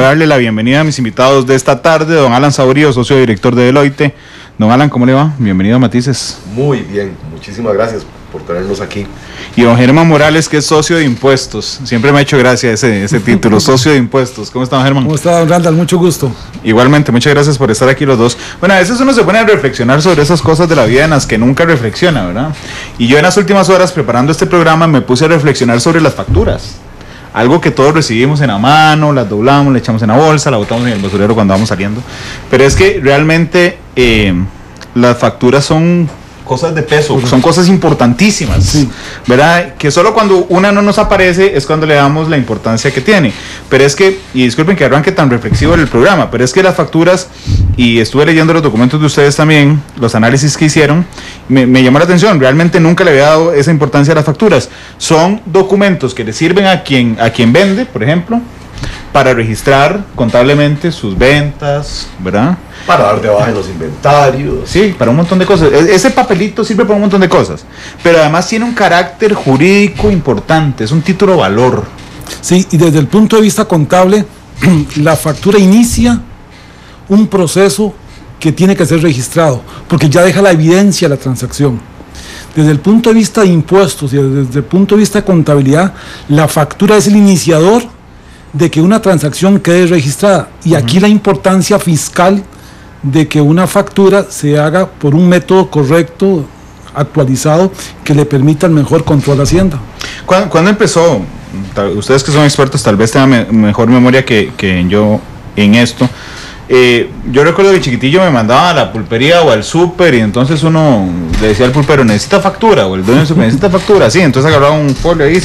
darle la bienvenida a mis invitados de esta tarde, don Alan Saborío, socio director de Deloitte. Don Alan, ¿cómo le va? Bienvenido a Matices. Muy bien, muchísimas gracias por tenernos aquí. Y don Germán Morales, que es socio de impuestos. Siempre me ha hecho gracia ese título, socio de impuestos. ¿Cómo está, don Germán? ¿Cómo está, don Randall? Mucho gusto. Igualmente, muchas gracias por estar aquí los dos. Bueno, a veces uno se pone a reflexionar sobre esas cosas de la vida en las que nunca reflexiona, ¿verdad? Y yo en las últimas horas, preparando este programa, me puse a reflexionar sobre las facturas. Algo que todos recibimos en la mano, las doblamos, le echamos en la bolsa, la botamos en el basurero cuando vamos saliendo. Pero es que realmente las facturas son cosas de peso, son cosas importantísimas, sí, ¿verdad? Que solo cuando una no nos aparece es cuando le damos la importancia que tiene. Pero es que, y disculpen que arranque tan reflexivo el programa, pero es que las facturas, y estuve leyendo los documentos de ustedes también, los análisis que hicieron, me llamó la atención, realmente nunca le había dado esa importancia a las facturas. Son documentos que le sirven a quien vende, por ejemplo, para registrar contablemente sus ventas, ¿verdad? Para dar de baja en los inventarios. Sí, para un montón de cosas. Ese papelito sirve para un montón de cosas, pero además tiene un carácter jurídico importante, es un título valor. Sí, y desde el punto de vista contable, la factura inicia un proceso que tiene que ser registrado, porque ya deja la evidencia de la transacción. Desde el punto de vista de impuestos y desde el punto de vista de contabilidad, la factura es el iniciador de que una transacción quede registrada. Y aquí la importancia fiscal de que una factura se haga por un método correcto, actualizado, que le permita el mejor control de Hacienda. ¿Cuándo empezó? Ustedes que son expertos tal vez tengan mejor memoria que yo en esto. Yo recuerdo que chiquitillo me mandaba a la pulpería o al súper y entonces uno le decía al pulpero, necesita factura, o el dueño del súper, necesita factura, sí, entonces agarraba un folio ahí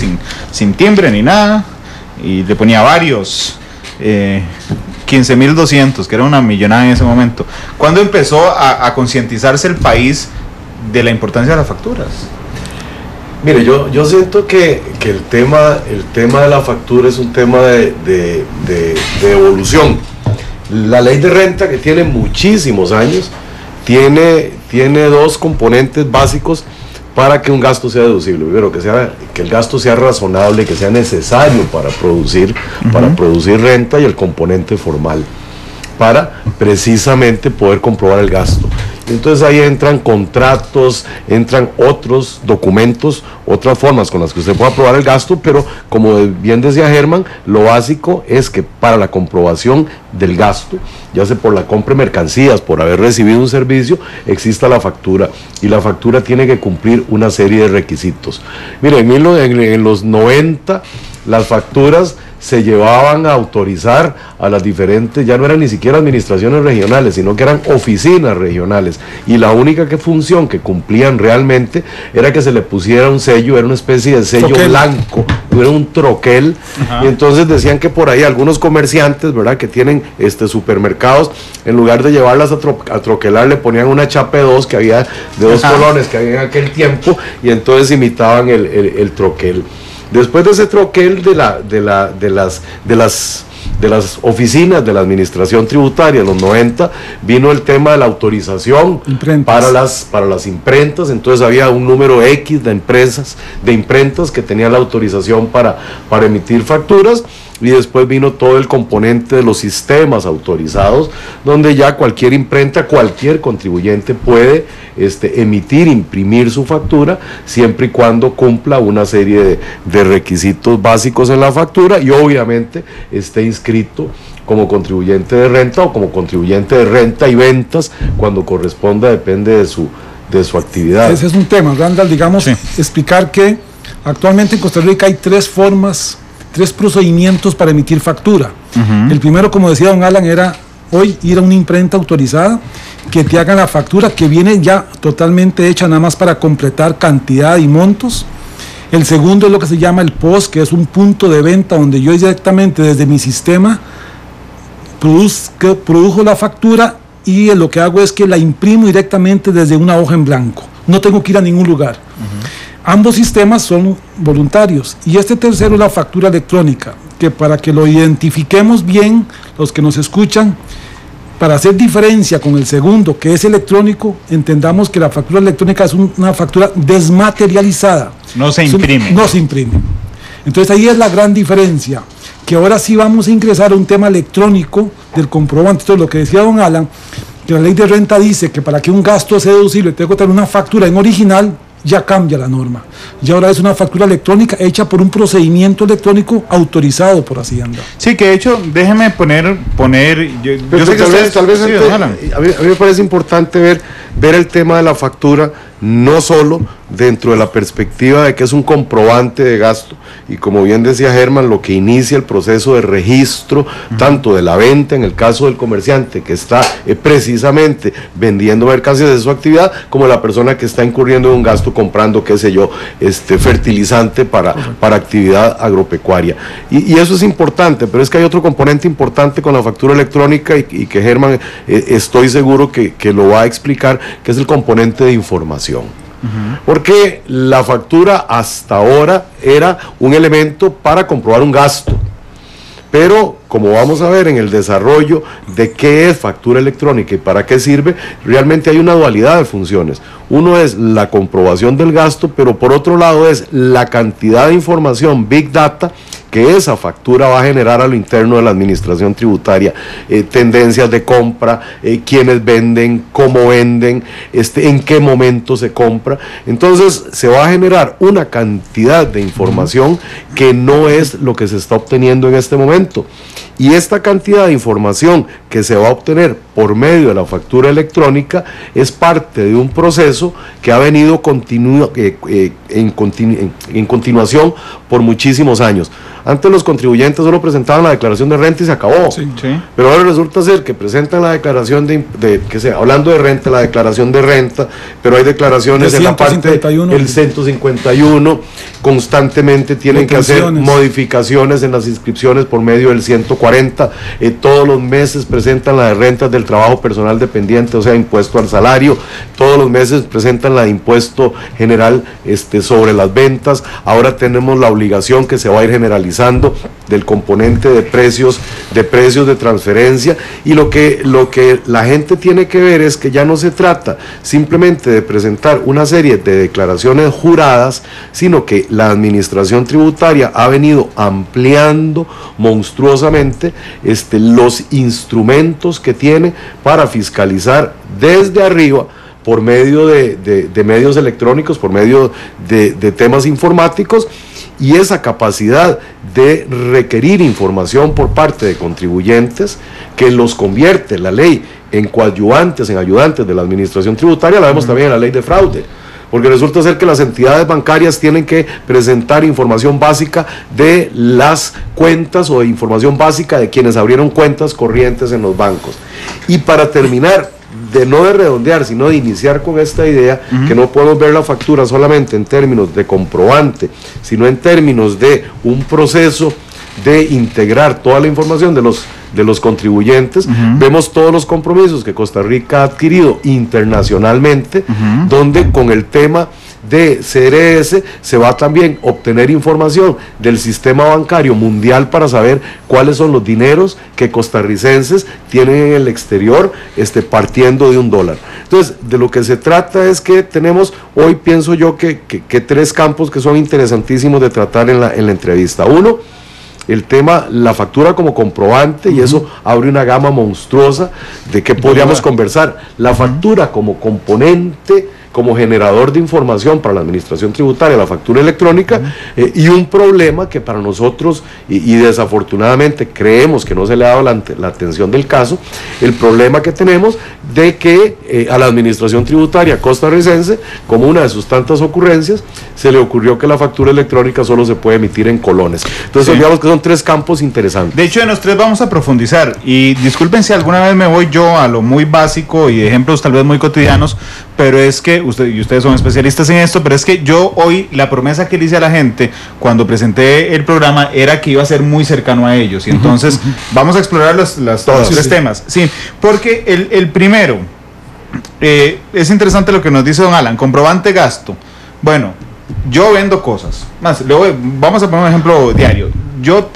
sin timbre ni nada y le ponía varios 15.200, que era una millonada en ese momento. ¿Cuándo empezó a concientizarse el país de la importancia de las facturas? Mire, yo siento que el tema de la factura es un tema de evolución. La ley de renta, que tiene muchísimos años, tiene dos componentes básicos para que un gasto sea deducible. Primero, que el gasto sea razonable, que sea necesario para producir renta, y el componente formal, para precisamente poder comprobar el gasto. Entonces ahí entran contratos, entran otros documentos, otras formas con las que usted pueda probar el gasto, pero como bien decía Germán, lo básico es que para la comprobación del gasto, ya sea por la compra de mercancías, por haber recibido un servicio, exista la factura, y la factura tiene que cumplir una serie de requisitos. Mire, en los 90 las facturas se llevaban a autorizar a las diferentes, ya no eran ni siquiera administraciones regionales, sino que eran oficinas regionales, y la única función que cumplían realmente era que se le pusiera un sello, era una especie de sello blanco, era un troquel. Ajá. Y entonces decían que por ahí algunos comerciantes, ¿verdad?, que tienen supermercados, en lugar de llevarlas a troquelar, le ponían una chape 2 que había de dos colones que había en aquel tiempo, y entonces imitaban el troquel. Después de ese troquel de las oficinas de la administración tributaria en los 90, vino el tema de la autorización para las imprentas. Entonces había un número X de imprentas que tenían la autorización para emitir facturas, y después vino todo el componente de los sistemas autorizados, donde ya cualquier imprenta, cualquier contribuyente puede imprimir su factura, siempre y cuando cumpla una serie de requisitos básicos en la factura, y obviamente esté inscrito como contribuyente de renta o como contribuyente de renta y ventas cuando corresponda, depende de su actividad. Ese es un tema, Randall, digamos, sí. Explicar que actualmente en Costa Rica hay tres procedimientos para emitir factura. El primero, como decía don Alan, era hoy ir a una imprenta autorizada que te hagan la factura, que viene ya totalmente hecha nada más para completar cantidad y montos. El segundo es lo que se llama el POS, que es un punto de venta donde yo directamente desde mi sistema produjo la factura, y lo que hago es que la imprimo directamente desde una hoja en blanco. No tengo que ir a ningún lugar. Ambos sistemas son voluntarios. Y este tercero es la factura electrónica, que para que lo identifiquemos bien, los que nos escuchan, para hacer diferencia con el segundo, que es electrónico, entendamos que la factura electrónica es una factura desmaterializada. No se imprime. No se imprime. Entonces ahí es la gran diferencia. que ahora sí vamos a ingresar a un tema electrónico del comprobante. Entonces, lo que decía don Alan, que la ley de renta dice que para que un gasto sea deducible tengo que tener una factura en original, ya cambia la norma. Y ahora es una factura electrónica hecha por un procedimiento electrónico autorizado por Hacienda. Sí, que de hecho, déjeme poner yo sé que tal vez sí, antes, Alan. a mí me parece importante ver el tema de la factura, no solo dentro de la perspectiva de que es un comprobante de gasto, y como bien decía Germán, lo que inicia el proceso de registro, tanto de la venta, en el caso del comerciante que está precisamente vendiendo mercancías de su actividad, como la persona que está incurriendo en un gasto comprando, qué sé yo, fertilizante para actividad agropecuaria. Y eso es importante, pero es que hay otro componente importante con la factura electrónica y que Germán estoy seguro que lo va a explicar, que es el componente de información. Porque la factura hasta ahora era un elemento para comprobar un gasto, pero como vamos a ver en el desarrollo de qué es factura electrónica y para qué sirve, realmente hay una dualidad de funciones. Uno es la comprobación del gasto, pero por otro lado es la cantidad de información, Big Data, que esa factura va a generar a lo interno de la administración tributaria, tendencias de compra, quiénes venden, cómo venden, en qué momento se compra. Entonces se va a generar una cantidad de información que no es lo que se está obteniendo en este momento. Y esta cantidad de información que se va a obtener por medio de la factura electrónica es parte de un proceso que ha venido en continuación por muchísimos años. Antes los contribuyentes solo presentaban la declaración de renta y se acabó. Sí. Pero ahora resulta ser que presentan la declaración hablando de renta, la declaración de renta, pero hay declaraciones en la parte del 151, constantemente tienen que hacer modificaciones en las inscripciones por medio del 140, todos los meses presentan la de rentas del trabajo personal dependiente, o sea, impuesto al salario, todos los meses presentan la de impuesto general sobre las ventas. Ahora tenemos la obligación que se va a ir generalizando del componente de precios de transferencia, y lo que la gente tiene que ver es que ya no se trata simplemente de presentar una serie de declaraciones juradas, sino que la administración tributaria ha venido ampliando monstruosamente los instrumentos que tiene para fiscalizar desde arriba, por medio de medios electrónicos, por medio de temas informáticos, y esa capacidad de requerir información por parte de contribuyentes que los convierte la ley en coadyuvantes, en ayudantes de la administración tributaria. La vemos también en la ley de fraude, porque resulta ser que las entidades bancarias tienen que presentar información básica de las cuentas o de información básica de quienes abrieron cuentas corrientes en los bancos. Y para terminar, no de redondear, sino de iniciar con esta idea, que no podemos ver la factura solamente en términos de comprobante, sino en términos de un proceso de integrar toda la información de los contribuyentes. Vemos todos los compromisos que Costa Rica ha adquirido internacionalmente, donde con el tema de CRS se va a también obtener información del sistema bancario mundial para saber cuáles son los dineros que costarricenses tienen en el exterior, partiendo de $1. Entonces, de lo que se trata es que tenemos hoy, pienso yo, que tres campos que son interesantísimos de tratar en la entrevista. Uno, el tema, la factura como comprobante, y eso abre una gama monstruosa de qué podríamos conversar. La factura como componente, como generador de información para la administración tributaria, la factura electrónica, y un problema que para nosotros, y desafortunadamente creemos que no se le ha dado la atención del caso, el problema que tenemos de que a la administración tributaria costarricense, como una de sus tantas ocurrencias, se le ocurrió que la factura electrónica solo se puede emitir en colones. Entonces, digamos que son tres campos interesantes. De hecho, en los tres vamos a profundizar, y disculpen si alguna vez me voy yo a lo muy básico y ejemplos tal vez muy cotidianos, pero es que ustedes son especialistas en esto, pero es que yo hoy, la promesa que le hice a la gente cuando presenté el programa era que iba a ser muy cercano a ellos, y entonces vamos a explorar los tres temas. Sí, porque el primero, es interesante lo que nos dice don Alan, comprobante gasto. Bueno, yo vendo cosas, vamos a poner un ejemplo diario. Yo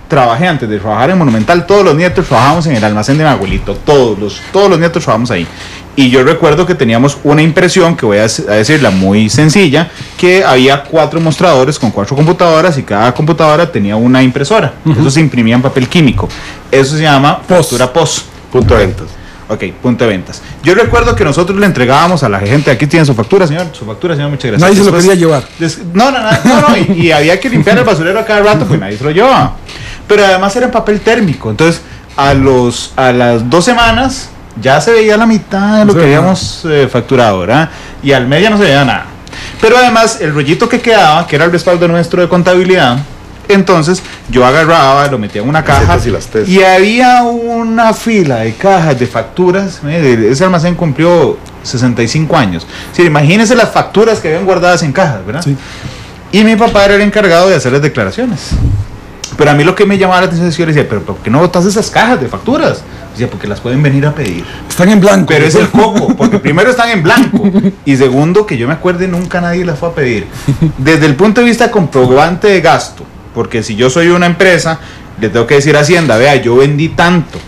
trabajé antes de trabajar en Monumental, todos los nietos trabajamos en el almacén de mi abuelito, todos los nietos trabajamos ahí. Y yo recuerdo que teníamos una impresión, que voy a decirla muy sencilla, que había 4 mostradores con 4 computadoras y cada computadora tenía una impresora. Eso se imprimía en papel químico. Eso se llama factura POS. Punto de ventas. Ok, punto de ventas. Yo recuerdo que nosotros le entregábamos a la gente, aquí tiene su factura, señor, muchas gracias. Nadie se lo quería llevar. No, y había que limpiar el basurero a cada rato, pues nadie se lo llevaba. Pero además era en papel térmico, entonces a las 2 semanas ya se veía la mitad de lo que habíamos facturado, ¿verdad? Y al mes ya no se veía nada. Pero además el rollito que quedaba, que era el respaldo nuestro de contabilidad, entonces yo agarraba, lo metía en una caja y había una fila de cajas de facturas. Ese almacén cumplió 65 años. Sí, imagínense las facturas que habían guardadas en cajas, ¿verdad? Sí. Y mi papá era el encargado de hacer las declaraciones. Pero a mí lo que me llamaba la atención es que yo le decía, pero ¿por qué no botas esas cajas de facturas? Decía, porque las pueden venir a pedir. Están en blanco. Pero es el coco, porque primero están en blanco y segundo, que yo me acuerde, nunca nadie las fue a pedir. Desde el punto de vista comprobante de gasto, porque si yo soy una empresa, le tengo que decir a Hacienda, vea, yo vendí tanto,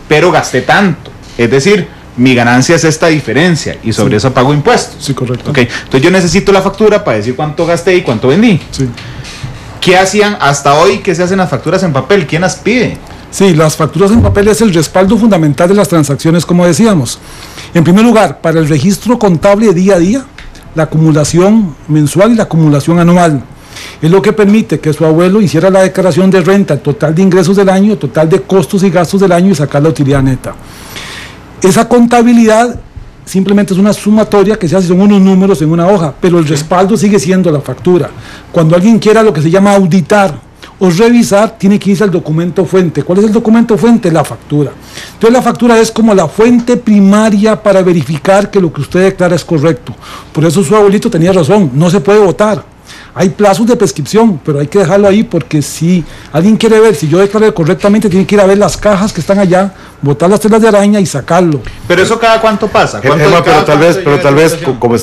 pero gasté tanto. Es decir, mi ganancia es esta diferencia y sobre eso pago impuestos. Sí, correcto. Okay. Entonces yo necesito la factura para decir cuánto gasté y cuánto vendí. Sí. ¿Qué hacían hasta hoy? ¿Qué se hacen las facturas en papel? ¿Quién las pide? Sí, las facturas en papel es el respaldo fundamental de las transacciones, como decíamos. En primer lugar, para el registro contable día a día, la acumulación mensual y la acumulación anual. Es lo que permite que su abuelo hiciera la declaración de renta, el total de ingresos del año, el total de costos y gastos del año y sacar la utilidad neta. Esa contabilidad simplemente es una sumatoria que se hace, son unos números en una hoja, pero el respaldo sigue siendo la factura. Cuando alguien quiera lo que se llama auditar o revisar, tiene que irse al documento fuente. ¿Cuál es el documento fuente? La factura. Entonces la factura es como la fuente primaria para verificar que lo que usted declara es correcto. Por eso su abuelito tenía razón, no se puede votar. Hay plazos de prescripción, pero hay que dejarlo ahí porque si alguien quiere ver si yo declaré correctamente, tiene que ir a ver las cajas que están allá, botar las telas de araña y sacarlo. Pero eso cada cuánto pasa. Pero tal vez como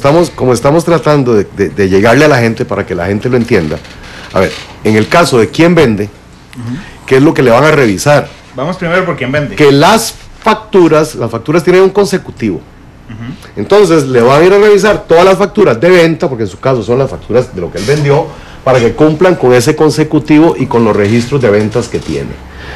estamos tratando de llegarle a la gente para que la gente lo entienda. A ver, en el caso de quién vende, ¿qué es lo que le van a revisar? Vamos primero por quién vende. Que las facturas tienen un consecutivo. Entonces le van a ir a revisar todas las facturas de venta, porque en su caso son las facturas de lo que él vendió, para que cumplan con ese consecutivo y con los registros de ventas que tiene.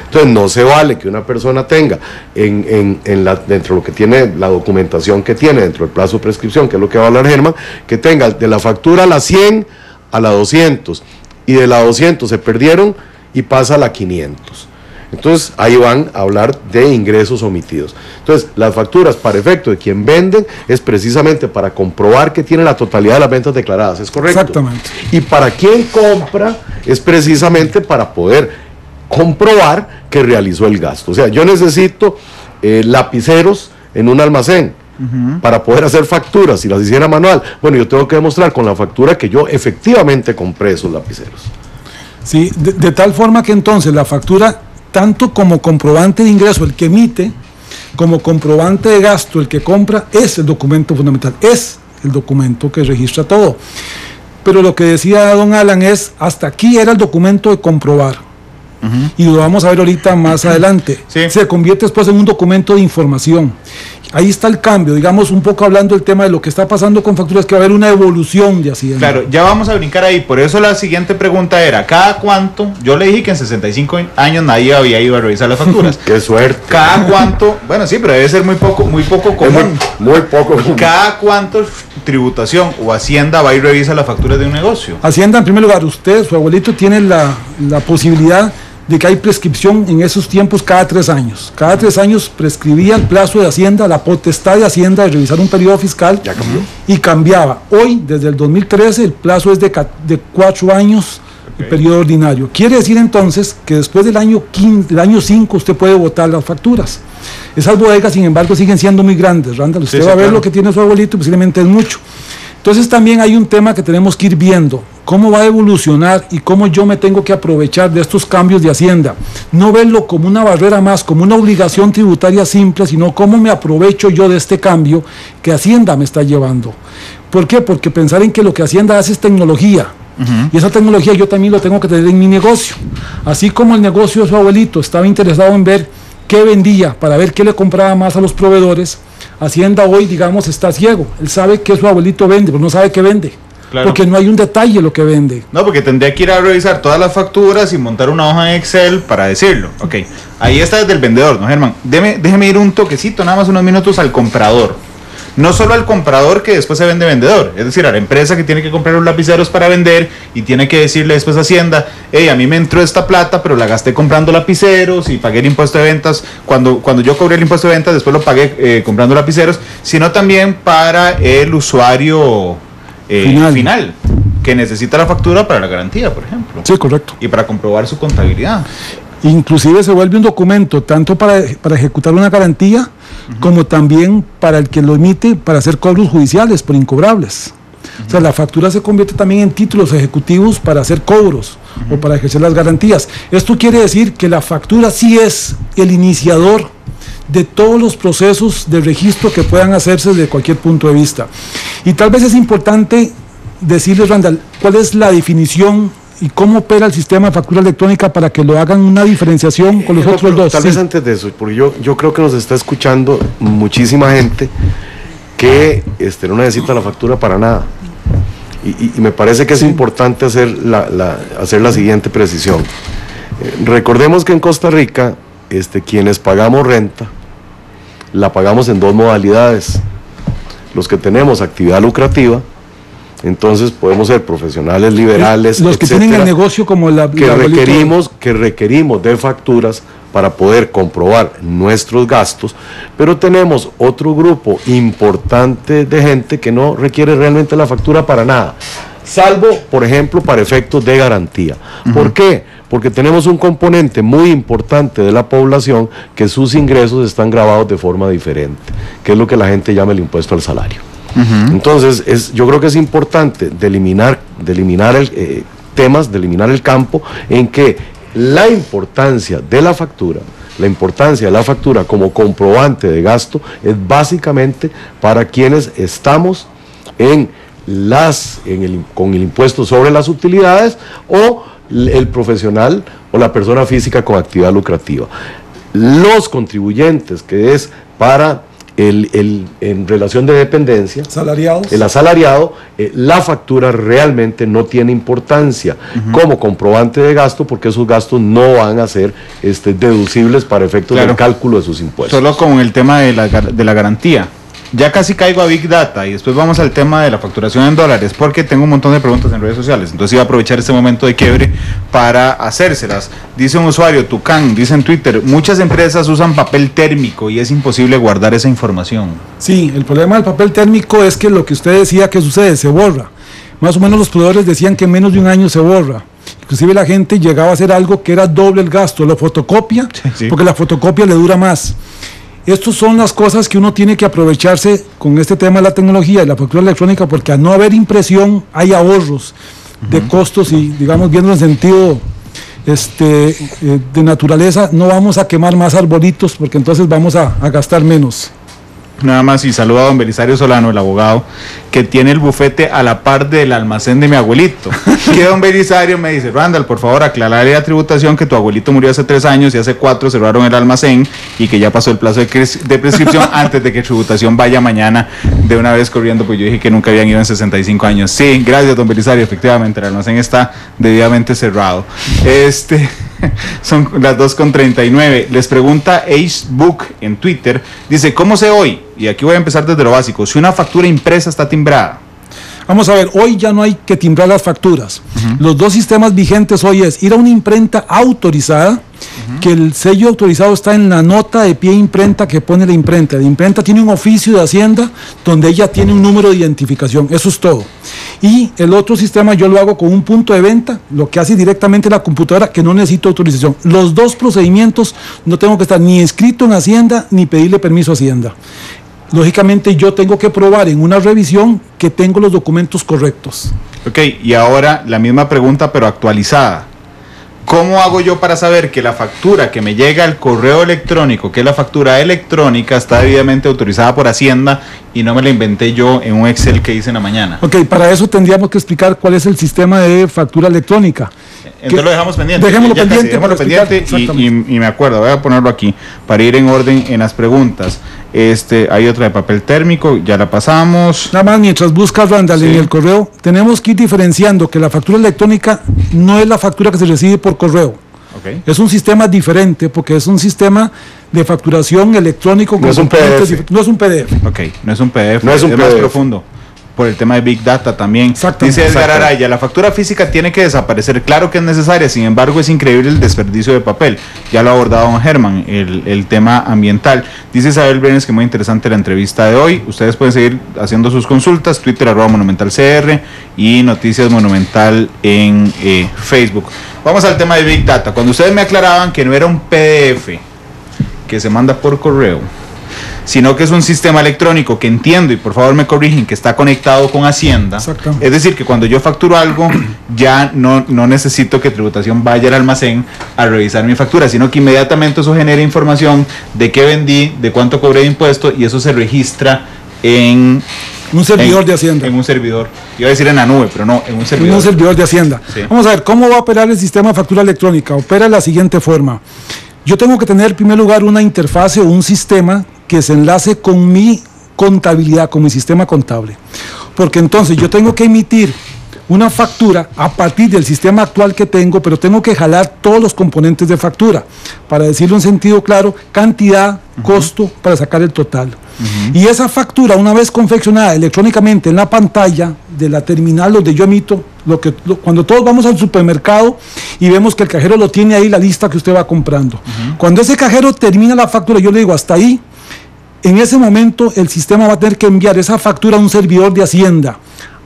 Entonces no se vale que una persona tenga dentro de lo que tiene, la documentación que tiene dentro del plazo de prescripción, que es lo que va a hablar Germán, que tenga de la factura a la 100 a la 200 y de la 200 se perdieron y pasa a la 500. Entonces ahí van a hablar de ingresos omitidos. Entonces las facturas para efecto de quien vende es precisamente para comprobar que tiene la totalidad de las ventas declaradas, ¿es correcto? Exactamente. Y para quien compra es precisamente para poder comprobar que realizó el gasto. O sea, yo necesito lapiceros en un almacén para poder hacer facturas. Si las hiciera manual, bueno, yo tengo que demostrar con la factura que yo efectivamente compré esos lapiceros. Sí, de tal forma que entonces la factura, tanto como comprobante de ingreso el que emite, como comprobante de gasto el que compra, es el documento fundamental, es el documento que registra todo. Pero lo que decía don Alan es, hasta aquí era el documento de comprobar, y lo vamos a ver ahorita más adelante. Sí. Se convierte después en un documento de información. Ahí está el cambio, digamos, un poco hablando del tema de lo que está pasando con facturas, que va a haber una evolución de Hacienda. Claro, ya vamos a brincar ahí, por eso la siguiente pregunta era, ¿cada cuánto? Yo le dije que en 65 años nadie había ido a revisar las facturas. ¡Qué suerte! ¿Cada cuánto? Bueno, sí, pero debe ser muy poco común. Muy poco común. ¿Cada cuánto tributación o Hacienda va y revisa las facturas de un negocio? Hacienda, en primer lugar, usted, su abuelito, tiene la posibilidad de que hay prescripción en esos tiempos cada 3 años. Cada 3 años prescribía el plazo de Hacienda, la potestad de Hacienda de revisar un periodo fiscal. Ya cambió. Y cambiaba. Hoy, desde el 2013, el plazo es de 4 años, okay, el periodo ordinario. Quiere decir entonces que después del año 5 usted puede votar las facturas. Esas bodegas, sin embargo, siguen siendo muy grandes. Randall, usted va a ver lo que tiene su abuelito, posiblemente es mucho. Entonces también hay un tema que tenemos que ir viendo, cómo va a evolucionar y cómo yo me tengo que aprovechar de estos cambios de Hacienda. No verlo como una barrera más, como una obligación tributaria simple, sino cómo me aprovecho yo de este cambio que Hacienda me está llevando. ¿Por qué? Porque pensar en que lo que Hacienda hace es tecnología. Y esa tecnología yo también lo tengo que tener en mi negocio. Así como el negocio de su abuelito estaba interesado en ver qué vendía, para ver qué le compraba más a los proveedores, Hacienda hoy, digamos, está ciego. Él sabe que su abuelito vende, pero no sabe qué vende. Claro. Porque no hay un detalle lo que vende. No, porque tendría que ir a revisar todas las facturas y montar una hoja en Excel para decirlo. Ok, ahí está desde el vendedor, ¿no, Germán? Déjeme ir un toquecito, nada más unos minutos al comprador. No solo al comprador que después se vende vendedor, es decir, a la empresa que tiene que comprar los lapiceros para vender y tiene que decirle después a Hacienda, hey, a mí me entró esta plata, pero la gasté comprando lapiceros y pagué el impuesto de ventas. Cuando yo cobré el impuesto de ventas, después lo pagué comprando lapiceros, sino también para el usuario final, que necesita la factura para la garantía, por ejemplo. Sí, correcto. Y para comprobar su contabilidad. Inclusive se vuelve un documento tanto para ejecutar una garantía como también para el que lo emite para hacer cobros judiciales por incobrables. O sea, la factura se convierte también en títulos ejecutivos para hacer cobros o para ejercer las garantías. Esto quiere decir que la factura sí es el iniciador de todos los procesos de registro que puedan hacerse desde cualquier punto de vista. Y tal vez es importante decirles, Randall, cuál es la definición y cómo opera el sistema de factura electrónica para que lo hagan una diferenciación con los otros dos. Tal vez antes de eso, porque yo creo que nos está escuchando muchísima gente que no necesita la factura para nada. Y me parece que es importante hacer la siguiente precisión. Recordemos que en Costa Rica, quienes pagamos renta, la pagamos en dos modalidades. Los que tenemos actividad lucrativa, entonces podemos ser profesionales liberales, los que tienen el negocio como que requerimos de facturas para poder comprobar nuestros gastos, pero tenemos otro grupo importante de gente que no requiere realmente la factura para nada, salvo, por ejemplo, para efectos de garantía. ¿Por qué? Porque tenemos un componente muy importante de la población que sus ingresos están gravados de forma diferente, que es lo que la gente llama el impuesto al salario. Entonces, yo creo que es importante deliminar el campo en que la importancia de la factura como comprobante de gasto es básicamente para quienes estamos con el impuesto sobre las utilidades o el profesional o la persona física con actividad lucrativa. Los contribuyentes, que es para en relación de dependencia, el asalariado, la factura realmente no tiene importancia como comprobante de gasto, porque esos gastos no van a ser deducibles para efectos del cálculo de sus impuestos. Solo con el tema de la garantía. Ya casi caigo a Big Data y después vamos al tema de la facturación en dólares, porque tengo un montón de preguntas en redes sociales. Entonces iba a aprovechar este momento de quiebre para hacérselas. Dice un usuario, Tucán, dice en Twitter, muchas empresas usan papel térmico y es imposible guardar esa información. Sí, el problema del papel térmico es que lo que usted decía que sucede, se borra. Más o menos los proveedores decían que en menos de un año se borra. Inclusive la gente llegaba a hacer algo que era doble el gasto, la fotocopia, porque la fotocopia le dura más. Estas son las cosas que uno tiene que aprovecharse con este tema de la tecnología y la factura electrónica, porque al no haber impresión hay ahorros de costos y, digamos, viendo en sentido de naturaleza, no vamos a quemar más arbolitos porque entonces vamos a gastar menos. Nada más, y saludo a don Belisario Solano, el abogado, que tiene el bufete a la par del almacén de mi abuelito. Y don Belisario me dice, Randall, por favor, aclararle la tributación que tu abuelito murió hace 3 años y hace 4 cerraron el almacén y que ya pasó el plazo de prescripción antes de que tributación vaya mañana de una vez corriendo, pues yo dije que nunca habían ido en 65 años. Sí, gracias, don Belisario, efectivamente, el almacén está debidamente cerrado. Son las 2:39. Les pregunta Acebook en Twitter, dice, ¿cómo sé hoy? Y aquí voy a empezar desde lo básico. Si una factura impresa está timbrada. Vamos a ver, hoy ya no hay que timbrar las facturas. Los dos sistemas vigentes hoy es ir a una imprenta autorizada, que el sello autorizado está en la nota de pie imprenta que pone la imprenta. La imprenta tiene un oficio de Hacienda donde ella tiene un número de identificación. Eso es todo. Y el otro sistema yo lo hago con un punto de venta, lo que hace directamente la computadora, que no necesito autorización. Los dos procedimientos no tengo que estar ni inscrito en Hacienda ni pedirle permiso a Hacienda. Lógicamente yo tengo que probar en una revisión que tengo los documentos correctos. Ok, y ahora la misma pregunta pero actualizada. ¿Cómo hago yo para saber que la factura que me llega al correo electrónico, que es la factura electrónica, está debidamente autorizada por Hacienda y no me la inventé yo en un Excel que hice en la mañana? Ok, para eso tendríamos que explicar cuál es el sistema de factura electrónica. Entonces lo dejamos pendiente. Dejémoslo pendiente y me acuerdo, voy a ponerlo aquí para ir en orden en las preguntas. Hay otra de papel térmico, ya la pasamos. Nada más, mientras buscas, Randall, en el correo, tenemos que ir diferenciando que la factura electrónica no es la factura que se recibe por correo. Okay. Es un sistema diferente porque es un sistema de facturación electrónico. No es un PDF. No es un PDF. Ok, no es un PDF, no es un PDF. Más profundo. Por el tema de Big Data también. Dice Edgar Araya, la factura física tiene que desaparecer. Claro que es necesaria, sin embargo es increíble el desperdicio de papel. Ya lo ha abordado don Germán, el tema ambiental. Dice Isabel Brenes que muy interesante la entrevista de hoy. Ustedes pueden seguir haciendo sus consultas, Twitter @monumentalcr y Noticias Monumental en Facebook. Vamos al tema de Big Data. Cuando ustedes me aclaraban que no era un PDF que se manda por correo, sino que es un sistema electrónico que entiendo, y por favor me corrigen, que está conectado con Hacienda. Es decir, que cuando yo facturo algo, ya no necesito que Tributación vaya al almacén a revisar mi factura, sino que inmediatamente eso genera información de qué vendí, de cuánto cobré de impuesto, y eso se registra en un servidor de Hacienda. En un servidor. Iba a decir en la nube, pero no, en un servidor. En un servidor de Hacienda. Sí. Vamos a ver, ¿cómo va a operar el sistema de factura electrónica? Opera de la siguiente forma. Yo tengo que tener en primer lugar una interfase o un sistema que se enlace con mi contabilidad, con mi sistema contable. Porque entonces yo tengo que emitir una factura a partir del sistema actual que tengo, pero tengo que jalar todos los componentes de factura, para decirlo en sentido claro, cantidad, costo, para sacar el total. Y esa factura, una vez confeccionada electrónicamente en la pantalla de la terminal donde yo emito, cuando todos vamos al supermercado y vemos que el cajero lo tiene ahí, la lista que usted va comprando. Cuando ese cajero termina la factura, yo le digo hasta ahí. En ese momento el sistema va a tener que enviar esa factura a un servidor de Hacienda.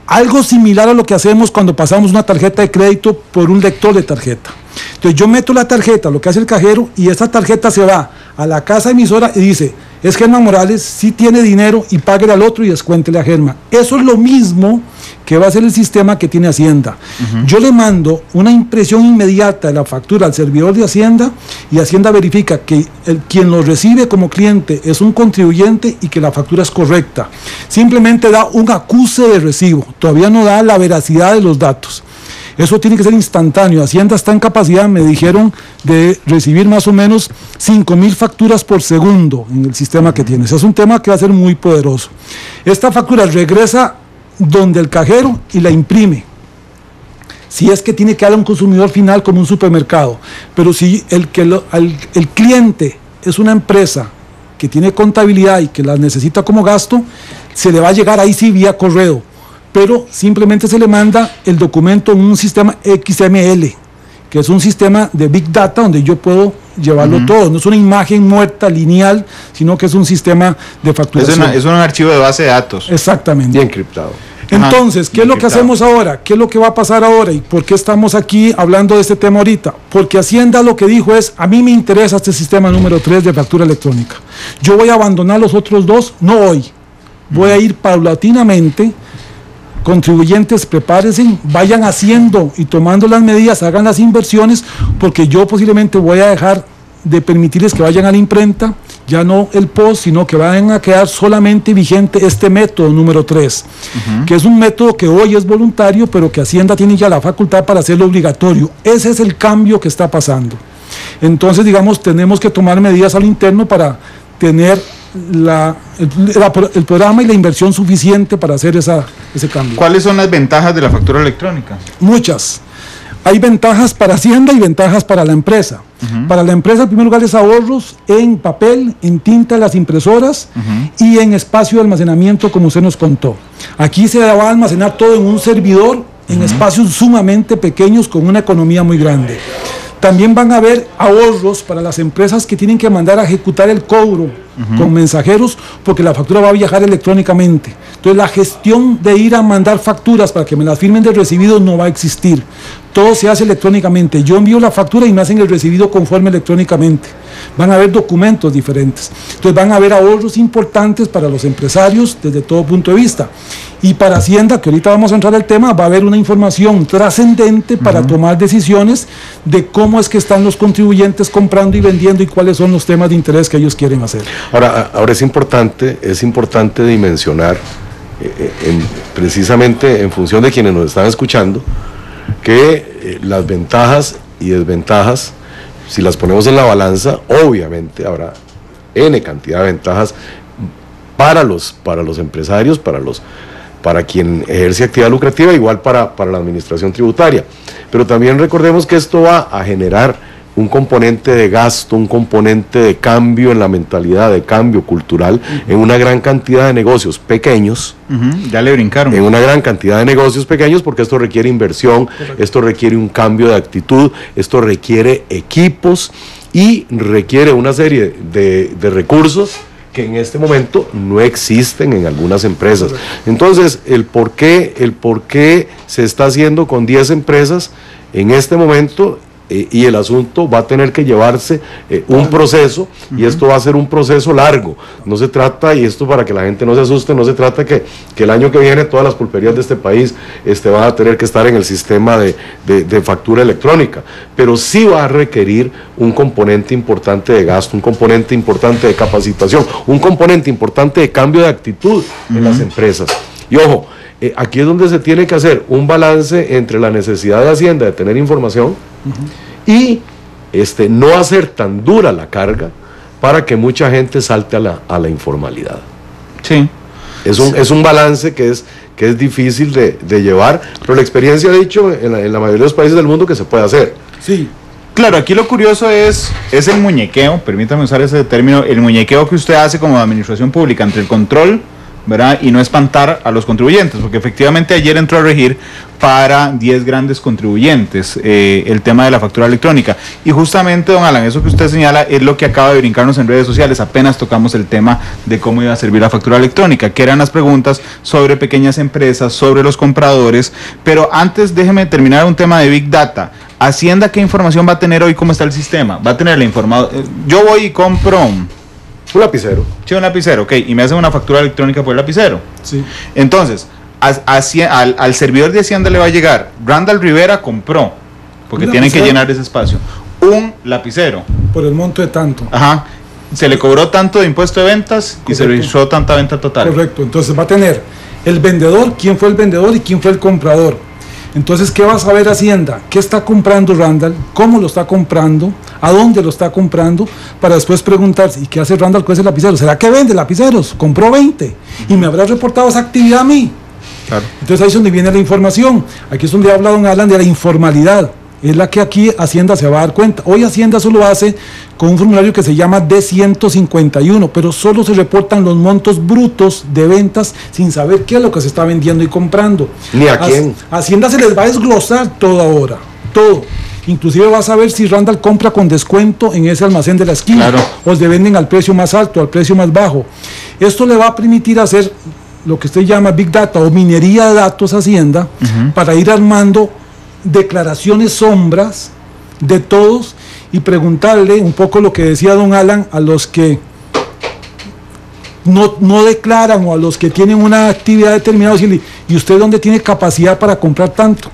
Algo similar a lo que hacemos cuando pasamos una tarjeta de crédito por un lector de tarjeta. Entonces yo meto la tarjeta, lo que hace el cajero, y esa tarjeta se va a la casa emisora y dice, es Germán Morales, sí tiene dinero, y páguele al otro y descuéntele a Germán. Eso es lo mismo que va a hacer el sistema que tiene Hacienda. Yo le mando una impresión inmediata de la factura al servidor de Hacienda, y Hacienda verifica que quien lo recibe como cliente es un contribuyente y que la factura es correcta. Simplemente da un acuse de recibo, todavía no da la veracidad de los datos. Eso tiene que ser instantáneo. Hacienda está en capacidad, me dijeron, de recibir más o menos 5.000 facturas por segundo en el sistema que tiene. Es un tema que va a ser muy poderoso. Esta factura regresa donde el cajero y la imprime. Si es que tiene que dar a un consumidor final como un supermercado. Pero si el cliente es una empresa que tiene contabilidad y que la necesita como gasto, se le va a llegar ahí sí vía correo. Pero simplemente se le manda el documento en un sistema XML, que es un sistema de Big Data donde yo puedo llevarlo todo. No es una imagen muerta, lineal, sino que es un sistema de facturación. Es un archivo de base de datos. Exactamente. Y encriptado. Entonces, ¿qué es lo que hacemos ahora? ¿Qué es lo que va a pasar ahora? ¿Y por qué estamos aquí hablando de este tema ahorita? Porque Hacienda lo que dijo es, a mí me interesa este sistema número 3 de factura electrónica. Yo voy a abandonar los otros dos, no hoy. Voy a ir paulatinamente. Contribuyentes, prepárense, vayan haciendo y tomando las medidas, hagan las inversiones, porque yo posiblemente voy a dejar de permitirles que vayan a la imprenta, ya no el POS, sino que vayan a quedar solamente vigente este método número 3, que es un método que hoy es voluntario, pero que Hacienda tiene ya la facultad para hacerlo obligatorio. Ese es el cambio que está pasando. Entonces, digamos, tenemos que tomar medidas al interno para tener el programa y la inversión suficiente para hacer ese cambio. ¿Cuáles son las ventajas de la factura electrónica? Muchas. Hay ventajas para Hacienda y ventajas para la empresa. Para la empresa, en primer lugar, es ahorros en papel, en tinta de las impresoras y en espacio de almacenamiento, como usted nos contó. Aquí se va a almacenar todo en un servidor, en espacios sumamente pequeños, con una economía muy grande. También van a haber ahorros para las empresas que tienen que mandar a ejecutar el cobro con mensajeros, porque la factura va a viajar electrónicamente. Entonces la gestión de ir a mandar facturas para que me las firmen de recibido no va a existir. Todo se hace electrónicamente. Yo envío la factura y me hacen el recibido conforme electrónicamente. Van a haber documentos diferentes. Entonces van a haber ahorros importantes para los empresarios desde todo punto de vista. Y para Hacienda, que ahorita vamos a entrar al tema, va a haber una información trascendente para tomar decisiones de cómo es que están los contribuyentes comprando y vendiendo y cuáles son los temas de interés que ellos quieren hacer. Ahora es importante dimensionar, precisamente en función de quienes nos están escuchando, que las ventajas y desventajas, si las ponemos en la balanza, obviamente habrá N cantidad de ventajas para los empresarios, para quien ejerce actividad lucrativa, igual para la administración tributaria. Pero también recordemos que esto va a generar un componente de gasto, un componente de cambio en la mentalidad, de cambio cultural, en una gran cantidad de negocios pequeños. Ya le brincaron. En una gran cantidad de negocios pequeños, porque esto requiere inversión, esto requiere un cambio de actitud, esto requiere equipos y requiere una serie de recursos que en este momento no existen en algunas empresas. Entonces, el por qué se está haciendo con 10 empresas en este momento, y el asunto va a tener que llevarse un proceso, y esto va a ser un proceso largo. No se trata, y esto para que la gente no se asuste, no se trata que el año que viene todas las pulperías de este país van a tener que estar en el sistema de factura electrónica, pero sí va a requerir un componente importante de gasto, un componente importante de capacitación, un componente importante de cambio de actitud en las empresas. Y ojo, aquí es donde se tiene que hacer un balance entre la necesidad de Hacienda de tener información y no hacer tan dura la carga para que mucha gente salte a la informalidad. Sí. Es un balance que es difícil de llevar, pero la experiencia ha dicho en la mayoría de los países del mundo que se puede hacer. Sí. Claro, aquí lo curioso es el muñequeo, permítame usar ese término, el muñequeo que usted hace como administración pública entre el control, ¿verdad? Y no espantar a los contribuyentes, porque efectivamente ayer entró a regir para 10 grandes contribuyentes el tema de la factura electrónica, y justamente, don Alan, eso que usted señala es lo que acaba de brincarnos en redes sociales. Apenas tocamos el tema de cómo iba a servir la factura electrónica, que eran las preguntas sobre pequeñas empresas, sobre los compradores. Pero antes déjeme terminar un tema de Big Data. Hacienda, ¿qué información va a tener hoy? ¿Cómo está el sistema? Va a tener la información. Yo voy y compro un lapicero. Sí, un lapicero, ok, y me hacen una factura electrónica por el lapicero. Sí. Entonces, al servidor de Hacienda le va a llegar, Randall Rivera compró, porque tienen que llenar ese espacio, un lapicero. Por el monto de tanto. Ajá. Se le cobró tanto de impuesto de ventas. Correcto. Y se registró tanta venta total. Correcto. Entonces va a tener el vendedor, quién fue el vendedor y quién fue el comprador. Entonces, ¿qué va a saber Hacienda? ¿Qué está comprando Randall? ¿Cómo lo está comprando? ¿A dónde lo está comprando? Para después preguntarse, ¿y qué hace Randall con ese lapicero? ¿Será que vende lapiceros? Compró 20 y me habrá reportado esa actividad a mí. Claro. Entonces ahí es donde viene la información. Aquí es donde habla don Alan de la informalidad. Es la que aquí Hacienda se va a dar cuenta. Hoy Hacienda solo hace con un formulario que se llama D151, pero solo se reportan los montos brutos de ventas sin saber qué es lo que se está vendiendo y comprando. Ni a quién. Hacienda se les va a desglosar todo ahora, todo. Inclusive va a saber si Randall compra con descuento en ese almacén de la esquina, claro, o se venden al precio más alto, al precio más bajo. Esto le va a permitir hacer lo que usted llama Big Data o minería de datos Hacienda, para ir armando declaraciones sombras de todos y preguntarle un poco lo que decía don Alan a los que no declaran o a los que tienen una actividad determinada, decirle, ¿y usted dónde tiene capacidad para comprar tanto?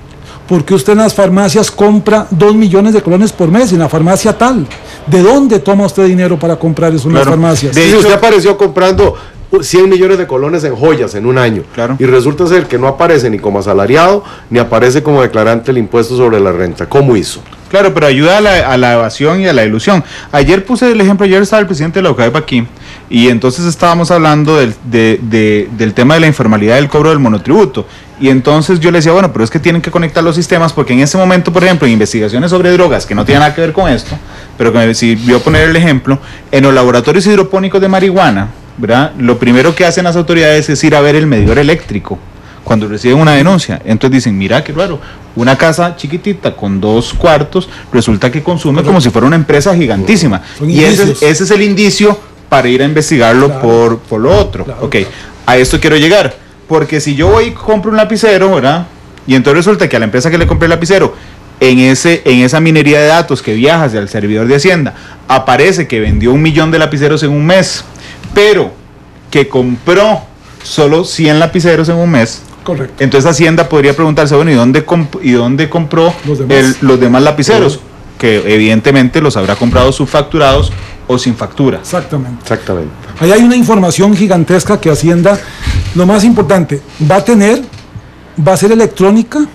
Porque usted en las farmacias compra 2 millones de colones por mes, en la farmacia tal. ¿De dónde toma usted dinero para comprar eso en las farmacias? De hecho, usted apareció comprando 100 millones de colones en joyas en un año, claro, y resulta ser que no aparece ni como asalariado ni aparece como declarante del impuesto sobre la renta. ¿Cómo hizo? Claro, pero ayuda a la evasión y a la ilusión. Ayer puse el ejemplo, ayer estaba el presidente de la UCAEP aquí, y entonces estábamos hablando del tema de la informalidad del cobro del monotributo, y entonces yo le decía, bueno, pero es que tienen que conectar los sistemas, porque en ese momento, por ejemplo, en investigaciones sobre drogas, que no tienen nada que ver con esto, pero que me sirvió poner el ejemplo, en los laboratorios hidropónicos de marihuana, ¿verdad? Lo primero que hacen las autoridades es ir a ver el medidor eléctrico cuando reciben una denuncia. Entonces dicen, mira qué raro, una casa chiquitita con 2 cuartos resulta que consume como si fuera una empresa gigantísima. Y ese es el indicio para ir a investigarlo, claro, por lo otro. Claro. Ok, a esto quiero llegar, porque si yo voy y compro un lapicero, ¿verdad? Y entonces resulta que a la empresa que le compré el lapicero, en esa minería de datos que viaja hacia el servidor de Hacienda, aparece que vendió 1 millón de lapiceros en un mes, pero que compró solo 100 lapiceros en un mes. Correcto. Entonces Hacienda podría preguntarse, bueno, ¿y dónde compró los demás lapiceros? Sí. Que evidentemente los habrá comprado subfacturados o sin factura. Exactamente. Ahí hay una información gigantesca que Hacienda, lo más importante, va a tener va a ser electrónica,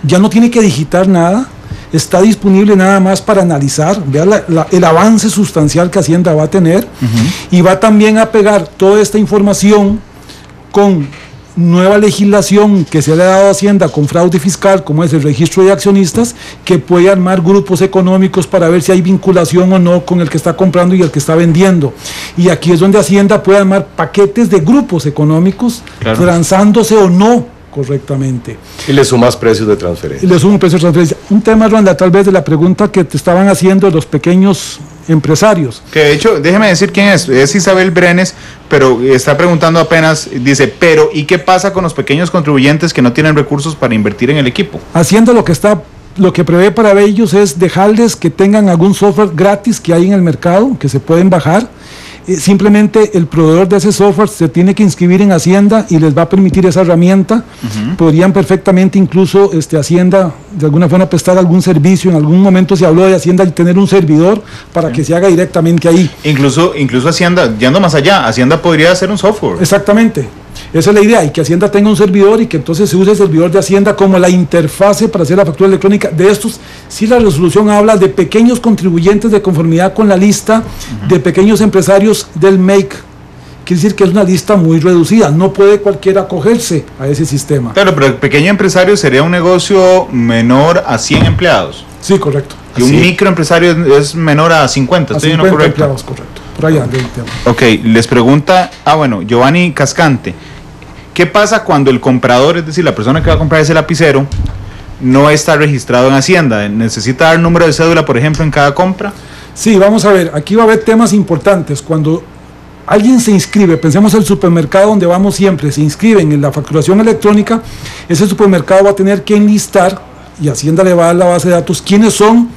ya no tiene que digitar nada, está disponible nada más para analizar, vean el avance sustancial que Hacienda va a tener, y va también a pegar toda esta información con nueva legislación que se le ha dado a Hacienda con fraude fiscal, como es el registro de accionistas, que puede armar grupos económicos para ver si hay vinculación o no con el que está comprando y el que está vendiendo. Y aquí es donde Hacienda puede armar paquetes de grupos económicos, claro, transándose o no correctamente. Y le sumas precios de transferencia. Y le sumo precios de transferencia. Un tema, Ronda, tal vez de la pregunta que te estaban haciendo los pequeños empresarios. Que de hecho, déjeme decir quién es Isabel Brenes, pero está preguntando apenas, dice, pero ¿y qué pasa con los pequeños contribuyentes que no tienen recursos para invertir en el equipo? Haciendo lo que prevé para ellos es dejarles que tengan algún software gratis que hay en el mercado, que se pueden bajar. Simplemente el proveedor de ese software se tiene que inscribir en Hacienda y les va a permitir esa herramienta. Podrían perfectamente incluso Hacienda de alguna forma prestar algún servicio. En algún momento se habló de Hacienda y tener un servidor para que se haga directamente ahí. Incluso Hacienda, yendo más allá, Hacienda podría hacer un software. Exactamente. Esa es la idea, y que Hacienda tenga un servidor y que entonces se use el servidor de Hacienda como la interfase para hacer la factura electrónica. De estos, sí, la resolución habla de pequeños contribuyentes de conformidad con la lista de pequeños empresarios del MAKE. Quiere decir que es una lista muy reducida, no puede cualquiera acogerse a ese sistema. Claro, pero el pequeño empresario sería un negocio menor a 100 empleados. Sí, correcto. Y un microempresario es menor a 50, ¿estoy en lo correcto? Empleados, correcto. Por allá del tema. Ok, les pregunta, Giovanni Cascante, ¿qué pasa cuando el comprador, es decir, la persona que va a comprar ese lapicero, no está registrado en Hacienda? ¿Necesita dar número de cédula, por ejemplo, en cada compra? Sí, vamos a ver, aquí va a haber temas importantes. Cuando alguien se inscribe, pensemos en el supermercado donde vamos siempre, se inscriben en la facturación electrónica, ese supermercado va a tener que enlistar, y Hacienda le va a dar la base de datos, quiénes son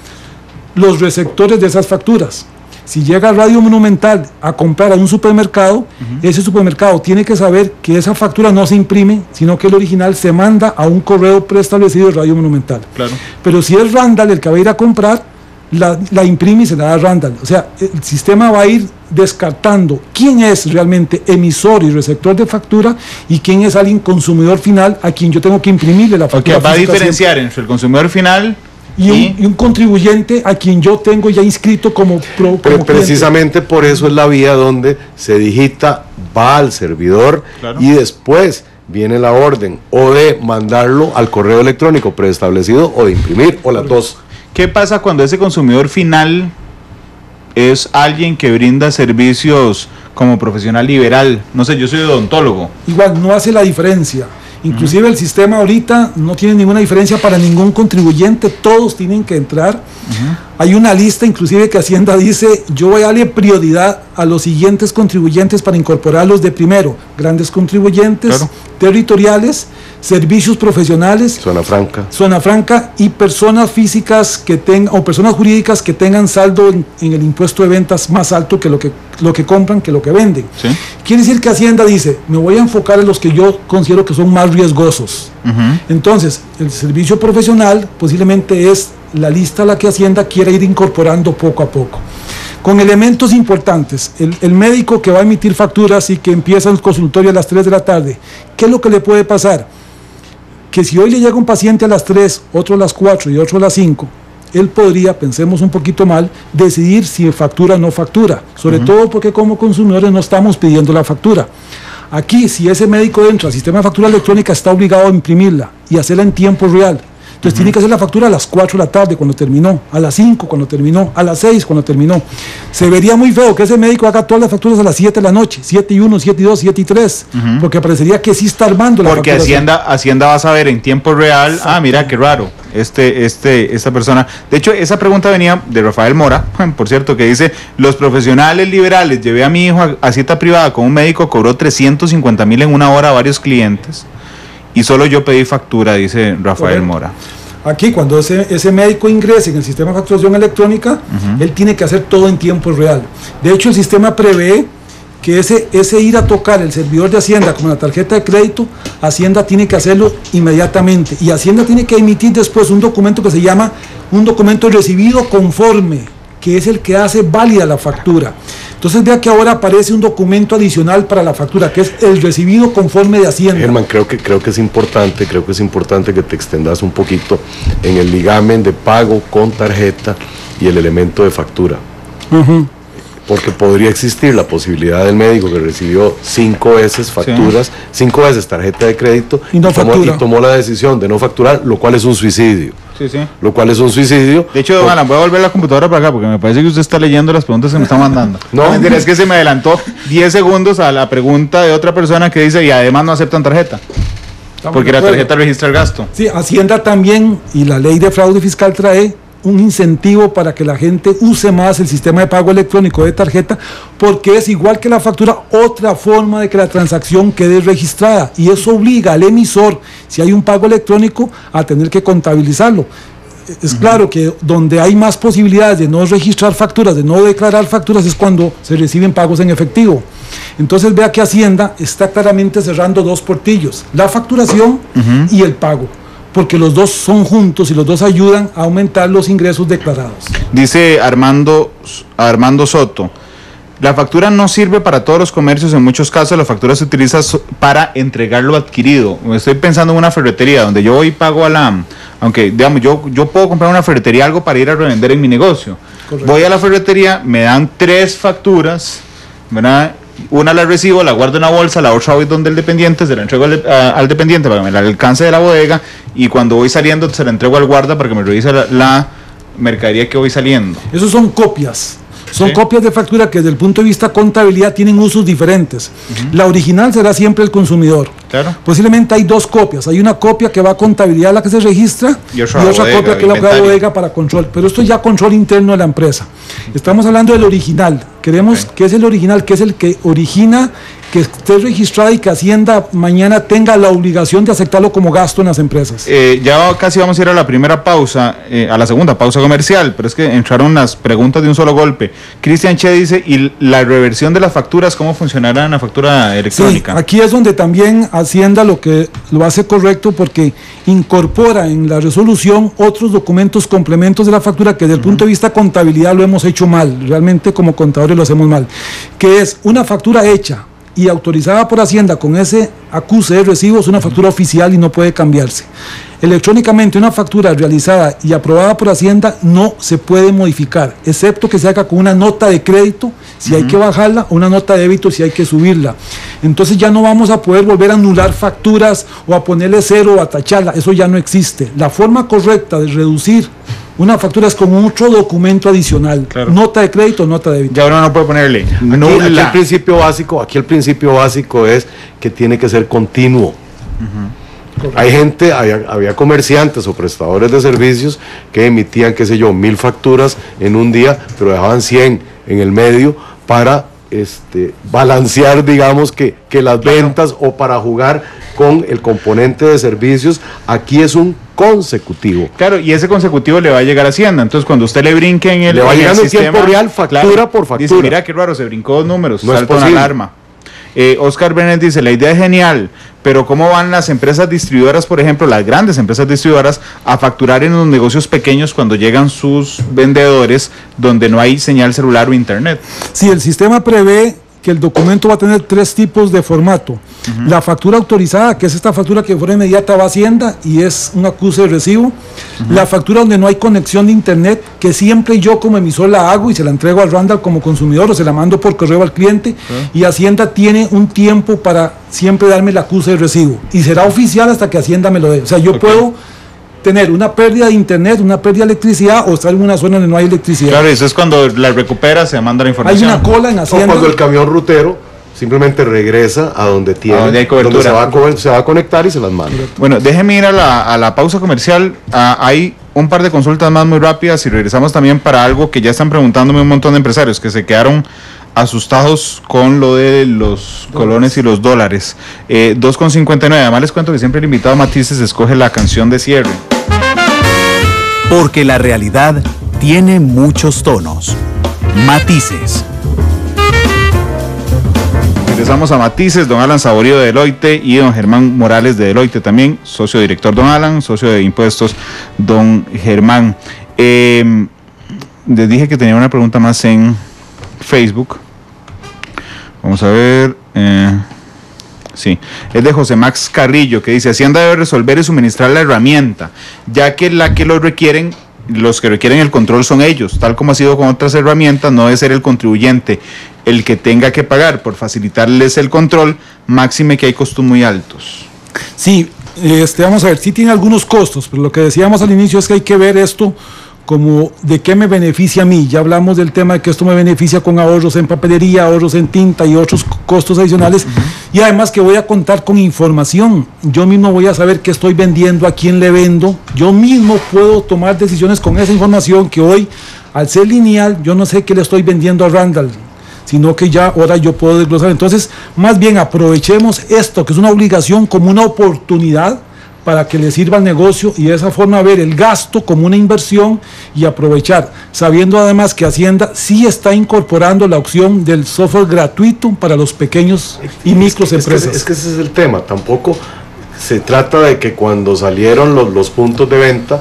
los receptores de esas facturas. Si llega Radio Monumental a comprar a un supermercado, ese supermercado tiene que saber que esa factura no se imprime, sino que el original se manda a un correo preestablecido de Radio Monumental. Claro. Pero si es Randall el que va a ir a comprar, la imprime y se la da a Randall. O sea, el sistema va a ir descartando quién es realmente emisor y receptor de factura y quién es alguien consumidor final a quien yo tengo que imprimirle la factura. Okay, va a diferenciar entre el consumidor final y un contribuyente a quien yo tengo ya inscrito como precisamente por eso es la vía donde se digita, va al servidor, claro, y después viene la orden o de mandarlo al correo electrónico preestablecido o de imprimir, o las dos. ¿Qué pasa cuando ese consumidor final es alguien que brinda servicios como profesional liberal? No sé, yo soy odontólogo. Igual no hace la diferencia. Inclusive el sistema ahorita no tiene ninguna diferencia para ningún contribuyente, todos tienen que entrar. Hay una lista inclusive que Hacienda dice, yo voy a darle prioridad a los siguientes contribuyentes para incorporarlos de primero: grandes contribuyentes, claro, territoriales, servicios profesionales, zona franca y personas físicas que tengan, o personas jurídicas que tengan saldo en el impuesto de ventas más alto que lo que compran, que lo que venden. ¿Sí? Quiere decir que Hacienda dice, me voy a enfocar en los que yo considero que son más riesgosos. Entonces, el servicio profesional posiblemente es la lista a la que Hacienda quiere ir incorporando poco a poco. Con elementos importantes, el médico que va a emitir facturas y que empieza el consultorio a las 3 de la tarde, ¿qué es lo que le puede pasar? Que si hoy le llega un paciente a las 3, otro a las 4 y otro a las 5, él podría, pensemos un poquito mal, decidir si factura o no factura, sobre todo porque como consumidores no estamos pidiendo la factura. Aquí, si ese médico entra al sistema de factura electrónica, está obligado a imprimirla y hacerla en tiempo real. Entonces tiene que hacer la factura a las 4 de la tarde cuando terminó, a las 5 cuando terminó, a las 6 cuando terminó. Se vería muy feo que ese médico haga todas las facturas a las 7 de la noche, 7 y 1, 7 y 2, 7 y 3, porque parecería que sí está armando la factura. Porque Hacienda va a saber en tiempo real, mira qué raro, esta persona. De hecho, esa pregunta venía de Rafael Mora, por cierto, que dice, los profesionales liberales, llevé a mi hijo a cita privada con un médico, cobró 350,000 en una hora a varios clientes. Y solo yo pedí factura, dice Rafael Mora. Aquí, cuando ese médico ingrese en el sistema de facturación electrónica, él tiene que hacer todo en tiempo real. De hecho, el sistema prevé que ese ir a tocar el servidor de Hacienda como la tarjeta de crédito, Hacienda tiene que hacerlo inmediatamente. Y Hacienda tiene que emitir después un documento que se llama un documento recibido conforme, que es el que hace válida la factura. Entonces vea que ahora aparece un documento adicional para la factura, que es el recibido conforme de Hacienda. Germán, creo que es importante que te extendas un poquito en el ligamen de pago con tarjeta y el elemento de factura. Porque podría existir la posibilidad del médico que recibió 5 veces facturas, 5 veces tarjeta de crédito y tomó la decisión de no facturar, lo cual es un suicidio. Lo cual es un suicidio. De hecho, voy a volver la computadora para acá porque me parece que usted está leyendo las preguntas que me están mandando. No, mentira, es que se me adelantó 10 segundos a la pregunta de otra persona que dice, y además no aceptan tarjeta. Porque la tarjeta registra el gasto. Sí, Hacienda también, y la ley de fraude fiscal trae un incentivo para que la gente use más el sistema de pago electrónico de tarjeta, porque es igual que la factura, otra forma de que la transacción quede registrada, y eso obliga al emisor, si hay un pago electrónico, a tener que contabilizarlo. Es claro que donde hay más posibilidades de no registrar facturas, de no declarar facturas, es cuando se reciben pagos en efectivo. Entonces vea que Hacienda está claramente cerrando 2 portillos, la facturación y el pago, porque los dos son juntos y los dos ayudan a aumentar los ingresos declarados. Dice Armando Soto, la factura no sirve para todos los comercios, en muchos casos la factura se utiliza para entregar lo adquirido. Estoy pensando en una ferretería donde yo voy y pago aunque digamos yo puedo comprar una ferretería algo para ir a revender en mi negocio. Correcto. Voy a la ferretería, me dan 3 facturas, ¿verdad? Una la recibo, la guardo en una bolsa, la otra voy donde el dependiente, se la entrego al dependiente para que me la alcance de la bodega, y cuando voy saliendo se la entrego al guarda para que me revise la mercadería que voy saliendo. Esos son copias. Son copias de factura que desde el punto de vista contabilidad tienen usos diferentes. La original será siempre el consumidor. Claro. Posiblemente hay 2 copias. Hay una copia que va a contabilidad, la que se registra, y otra copia que es la bodega para control. Pero esto es ya control interno de la empresa. Estamos hablando del original. Queremos que es el original, que es el que origina, que esté registrada y que Hacienda mañana tenga la obligación de aceptarlo como gasto en las empresas. Ya casi vamos a ir a la primera pausa, a la segunda pausa comercial, pero es que entraron las preguntas de un solo golpe. Cristian Che dice, ¿y la reversión de las facturas, cómo funcionará en la factura electrónica? Sí, aquí es donde también Hacienda lo hace correcto, porque incorpora en la resolución otros documentos complementos de la factura que desde el punto de vista contabilidad lo hemos hecho mal, realmente como contadores lo hacemos mal, que es una factura hecha y autorizada por Hacienda con ese acuse de recibos, una factura oficial y no puede cambiarse. Electrónicamente una factura realizada y aprobada por Hacienda no se puede modificar, excepto que se haga con una nota de crédito si hay que bajarla, o una nota de débito si hay que subirla. Entonces ya no vamos a poder volver a anular facturas o a ponerle 0 o a tacharla, eso ya no existe. La forma correcta de reducir una factura es con otro documento adicional, nota de crédito, nota de débito. Ya ahora no puede ponerle. Aquí el principio básico es que tiene que ser continuo. Hay gente, había comerciantes o prestadores de servicios que emitían, qué sé yo, 1000 facturas en un día, pero dejaban 100 en el medio para balancear, digamos, que las ventas, o para jugar con el componente de servicios. Aquí es un consecutivo. Claro, y ese consecutivo le va a llegar a Hacienda. Entonces, cuando usted le brinque en el le va llegando en sistema, tiempo real, factura por factura. Dice, mira qué raro, se brincó 2 números, no salta una alarma. Oscar Benet dice, la idea es genial, pero ¿cómo van las empresas distribuidoras, por ejemplo, las grandes empresas distribuidoras, a facturar en los negocios pequeños cuando llegan sus vendedores donde no hay señal celular o internet? Sí, el sistema prevé que el documento va a tener 3 tipos de formato. La factura autorizada, que es esta factura que de forma inmediata va a Hacienda y es un acuse de recibo. La factura donde no hay conexión de internet, que siempre yo como emisor la hago y se la entrego a Randall como consumidor, o se la mando por correo al cliente, y Hacienda tiene un tiempo para siempre darme el acuse de recibo, y será oficial hasta que Hacienda me lo dé. O sea, yo puedo tener una pérdida de internet, una pérdida de electricidad, o estar en una zona donde no hay electricidad. Claro, eso es cuando la recupera, se manda la información. Hay una cola en Hacienda. O cuando el camión rutero simplemente regresa a donde tiene, hay cobertura, donde se va a conectar y se las manda. Bueno, déjeme ir a la pausa comercial. Hay un par de consultas más muy rápidas y regresamos también para algo que ya están preguntándome un montón de empresarios que se quedaron asustados con lo de los colones y los dólares. 2,59. Además les cuento que siempre el invitado Matices escoge la canción de cierre. Porque la realidad tiene muchos tonos. Matices. Regresamos a Matices, don Alan Saborío de Deloitte y don Germán Morales de Deloitte también, socio director don Alan, socio de impuestos don Germán. Les dije que tenía una pregunta más en Facebook. Vamos a ver. Sí, es de José Max Carrillo, que dice: Hacienda debe resolver y suministrar la herramienta, ya que los que requieren el control son ellos, tal como ha sido con otras herramientas. No debe ser el contribuyente el que tenga que pagar por facilitarles el control, máxime que hay costos muy altos. Sí, vamos a ver, sí tiene algunos costos, pero lo que decíamos al inicio es que hay que ver esto como de qué me beneficia a mí. Ya hablamos del tema de que esto me beneficia con ahorros en papelería, ahorros en tinta y otros costos adicionales, y además que voy a contar con información. Yo mismo voy a saber qué estoy vendiendo, a quién le vendo. Yo mismo puedo tomar decisiones con esa información que hoy, al ser lineal, yo no sé qué le estoy vendiendo a Randall, sino que ya ahora yo puedo desglosar. Entonces, más bien aprovechemos esto, que es una obligación, como una oportunidad para que le sirva al negocio, y de esa forma ver el gasto como una inversión y aprovechar, sabiendo además que Hacienda sí está incorporando la opción del software gratuito para los pequeños y micros empresas. Es que ese es el tema. Tampoco se trata de que cuando salieron los puntos de venta,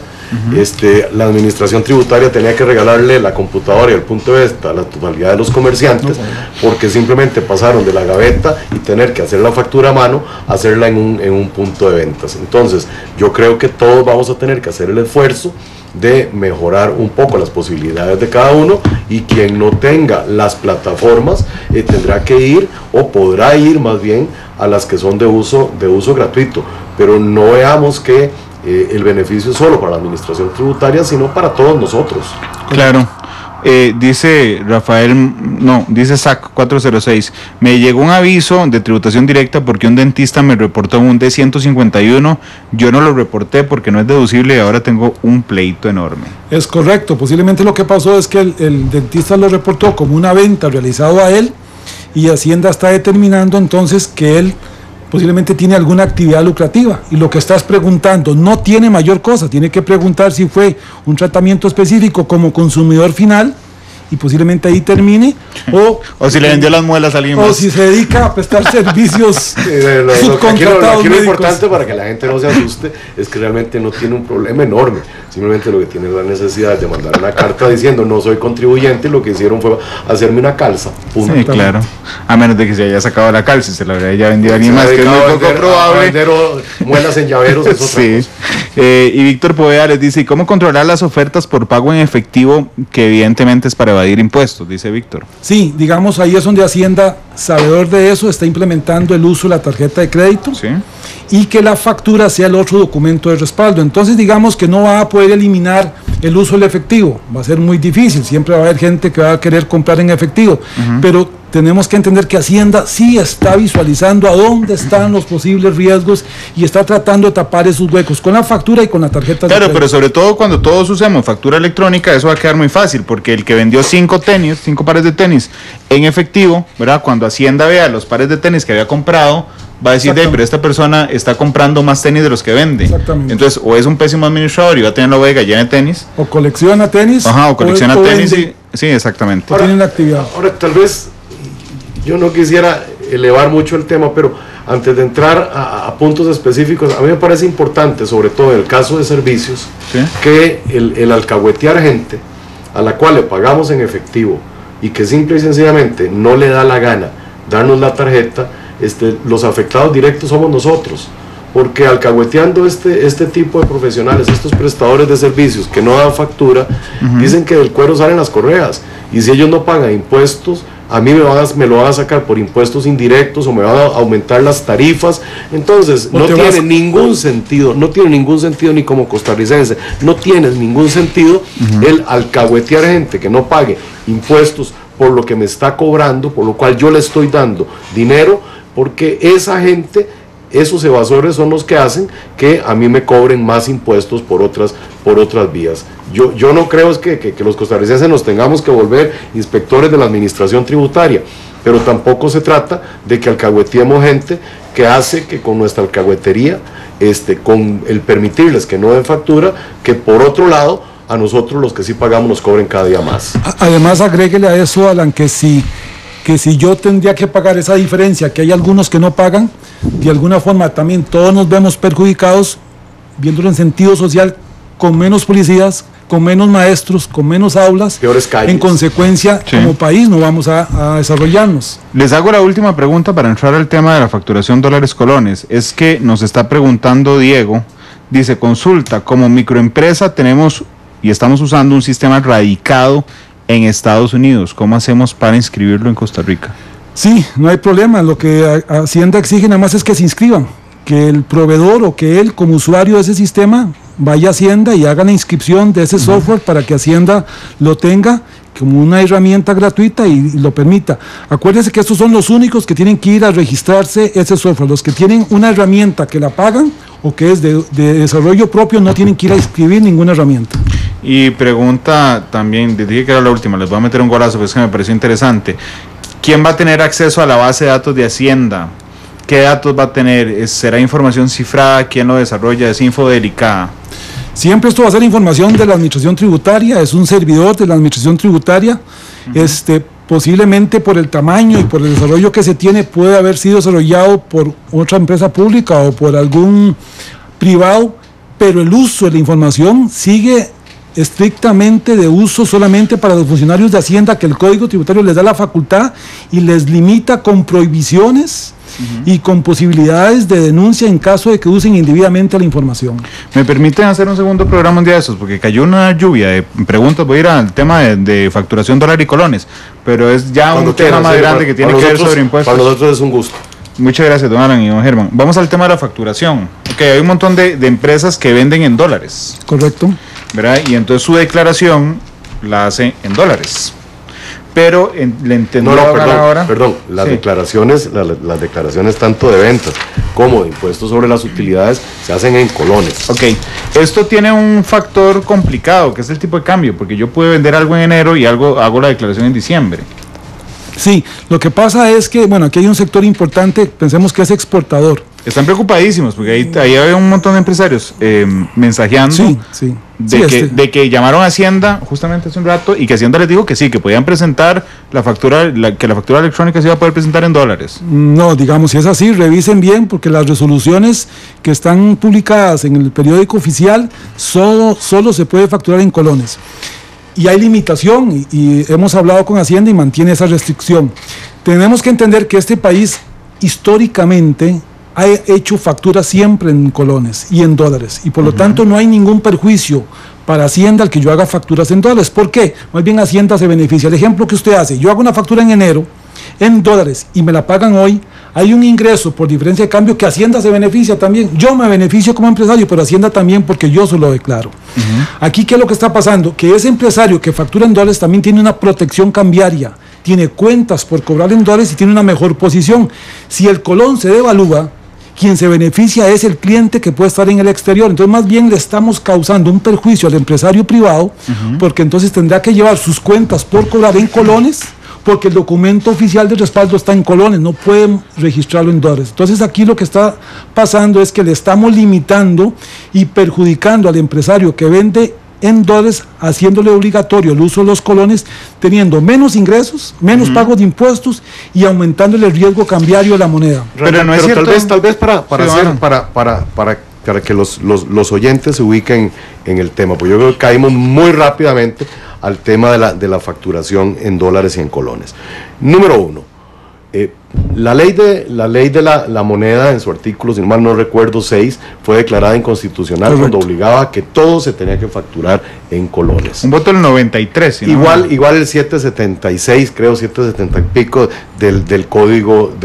la administración tributaria tenía que regalarle la computadora y el punto de venta a la totalidad de los comerciantes, porque simplemente pasaron de la gaveta y tener que hacer la factura a mano a hacerla en un punto de ventas. Entonces yo creo que todos vamos a tener que hacer el esfuerzo de mejorar un poco las posibilidades de cada uno, y quien no tenga las plataformas tendrá que ir, o podrá ir más bien, a las que son de uso gratuito, pero no veamos que el beneficio es solo para la administración tributaria, sino para todos nosotros. Claro. Dice dice SAC 406, me llegó un aviso de tributación directa porque un dentista me reportó un D151, yo no lo reporté porque no es deducible y ahora tengo un pleito enorme. Es correcto, posiblemente lo que pasó es que el dentista lo reportó como una venta realizada a él, y Hacienda está determinando entonces que él posiblemente tiene alguna actividad lucrativa, y lo que estás preguntando no tiene mayor cosa. Tiene que preguntar si fue un tratamiento específico como consumidor final, y posiblemente ahí termine, o si le vendió las muelas a alguien más, o si se dedica a prestar servicios subcontratados. Aquí lo importante, para que la gente no se asuste, es que realmente no tiene un problema enorme. Simplemente lo que tiene es la necesidad de mandar una carta diciendo no soy contribuyente, y lo que hicieron fue hacerme una calza. Punto. Sí, claro. A menos de que se haya sacado la calza y se la habría ya vendido a alguien más, que es muy poco probable. Vender muelas en llaveros es otra sí. cosa. Y Víctor Poveda les dice: ¿y cómo controlar las ofertas por pago en efectivo, que evidentemente es para evadir impuestos? Dice Víctor. Sí, digamos, ahí es donde Hacienda, sabedor de eso, está implementando el uso de la tarjeta de crédito, sí, y que la factura sea el otro documento de respaldo. Entonces, digamos que no va a poder eliminar el uso del efectivo, va a ser muy difícil, siempre va a haber gente que va a querer comprar en efectivo, pero tenemos que entender que Hacienda sí está visualizando a dónde están los posibles riesgos y está tratando de tapar esos huecos con la factura y con la tarjeta de crédito. Pero sobre todo cuando todos usemos factura electrónica, eso va a quedar muy fácil, porque el que vendió 5 pares de tenis en efectivo, ¿verdad? Cuando Hacienda vea los pares de tenis que había comprado, va a decir: pero esta persona está comprando más tenis de los que vende. Exactamente. Entonces, o es un pésimo administrador y va a tener la bodega llena de tenis, o colecciona tenis, o colecciona tenis, vende, sí, exactamente. Ahora, tienen la actividad. Ahora, tal vez yo no quisiera elevar mucho el tema, pero antes de entrar a puntos específicos, a mí me parece importante, sobre todo en el caso de servicios, ¿sí?, que el alcahuetear gente a la cual le pagamos en efectivo y que simple y sencillamente no le da la gana darnos la tarjeta, los afectados directos somos nosotros, porque alcahueteando este tipo de profesionales, estos prestadores de servicios que no dan factura, dicen que del cuero salen las correas, y si ellos no pagan impuestos, a mí me lo van a sacar por impuestos indirectos, o me van a aumentar las tarifas. Entonces no tiene ningún sentido ni como costarricense, no tiene ningún sentido el alcahuetear gente que no pague impuestos por lo que me está cobrando, por lo cual yo le estoy dando dinero, porque esa gente, esos evasores son los que hacen que a mí me cobren más impuestos por otras vías. Yo no creo es que los costarricenses nos tengamos que volver inspectores de la administración tributaria, pero tampoco se trata de que alcahueteemos gente que hace que con nuestra alcahuetería, con el permitirles que no den factura, que por otro lado a nosotros los que sí pagamos nos cobren cada día más. Además, agréguele a eso, Alan, que si yo tendría que pagar esa diferencia, que hay algunos que no pagan, de alguna forma también todos nos vemos perjudicados, viéndolo en sentido social, con menos policías, con menos maestros, con menos aulas, peores calles. en consecuencia, Sí. como país no vamos a desarrollarnos. Les hago la última pregunta para entrar al tema de la facturación dólares colones. Es que nos está preguntando Diego, dice, consulta, como microempresa tenemos y estamos usando un sistema radicado en Estados Unidos. ¿Cómo hacemos para inscribirlo en Costa Rica? Sí, no hay problema. Lo que Hacienda exige nada más es que se inscriban, que el proveedor o que él como usuario de ese sistema vaya a Hacienda y haga la inscripción de ese software para que Hacienda lo tenga como una herramienta gratuita y lo permita. Acuérdense que estos son los únicos que tienen que ir a registrarse ese software. Los que tienen una herramienta que la pagan o que es de desarrollo propio no tienen que ir a inscribir ninguna herramienta. Y pregunta también, dije que era la última, les voy a meter un golazo, pues que me pareció interesante. ¿Quién va a tener acceso a la base de datos de Hacienda? ¿Qué datos va a tener? ¿Será información cifrada? ¿Quién lo desarrolla? ¿Es info delicada? Siempre esto va a ser información de la administración tributaria, es un servidor de la administración tributaria. Posiblemente por el tamaño y por el desarrollo que se tiene puede haber sido desarrollado por otra empresa pública o por algún privado, pero el uso de la información sigue estrictamente de uso solamente para los funcionarios de Hacienda, que el Código Tributario les da la facultad y les limita con prohibiciones y con posibilidades de denuncia en caso de que usen indebidamente la información. ¿Me permiten hacer un segundo programa un día de esos? Porque cayó una lluvia de preguntas. Voy a ir al tema de facturación dólar y colones, pero es ya Cuando un tema quieras, más sí, grande que tiene que ver sobre impuestos. Para nosotros es un gusto. Muchas gracias, don Alan y don Germán. Vamos al tema de la facturación. Ok, hay un montón de empresas que venden en dólares, ¿Correcto? ¿verdad? Y entonces su declaración la hace en dólares. Pero le entendí Perdón, las Sí. declaraciones, las declaraciones tanto de ventas como de impuestos sobre las utilidades se hacen en colones. Ok, esto tiene un factor complicado, que es el tipo de cambio, porque yo puedo vender algo en enero y hago la declaración en diciembre. Sí, lo que pasa es que, bueno, aquí hay un sector importante, pensemos que es exportador. Están preocupadísimos, porque ahí hay un montón de empresarios mensajeando Sí. de que llamaron a Hacienda justamente hace un rato y que Hacienda les dijo que sí, que podían presentar la factura, que la factura electrónica se iba a poder presentar en dólares. No, digamos, si es así, revisen bien, porque las resoluciones que están publicadas en el periódico oficial solo se puede facturar en colones. Y hay limitación, y hemos hablado con Hacienda y mantiene esa restricción. Tenemos que entender que este país históricamente ha hecho facturas siempre en colones y en dólares, y por lo tanto no hay ningún perjuicio para Hacienda al que yo haga facturas en dólares. ¿Por qué? Más bien Hacienda se beneficia. El ejemplo que usted hace, yo hago una factura en enero en dólares y me la pagan hoy, hay un ingreso por diferencia de cambio que Hacienda se beneficia también. Yo me beneficio como empresario, pero Hacienda también, porque yo se lo declaro. Aquí, ¿qué es lo que está pasando? Que ese empresario que factura en dólares también tiene una protección cambiaria, tiene cuentas por cobrar en dólares y tiene una mejor posición. Si el colón se devalúa, quien se beneficia es el cliente que puede estar en el exterior. Entonces, más bien le estamos causando un perjuicio al empresario privado, porque entonces tendrá que llevar sus cuentas por cobrar en colones, porque el documento oficial de respaldo está en colones, no pueden registrarlo en dólares. Entonces, aquí lo que está pasando es que le estamos limitando y perjudicando al empresario que vende en dólares, haciéndole obligatorio el uso de los colones, teniendo menos ingresos, menos pagos de impuestos y aumentándole el riesgo cambiario de la moneda. Pero no es cierto. Tal vez para Sí, que los oyentes se ubiquen en el tema, pues yo creo que caímos muy rápidamente al tema de la facturación en dólares y en colones. Número uno, la ley de la moneda, en su artículo, si mal no recuerdo, 6, fue declarada inconstitucional. Correcto. Cuando obligaba a que todo se tenía que facturar en colones. Un voto del 93. Si no Igual mal. el 776, creo, 770 y pico del código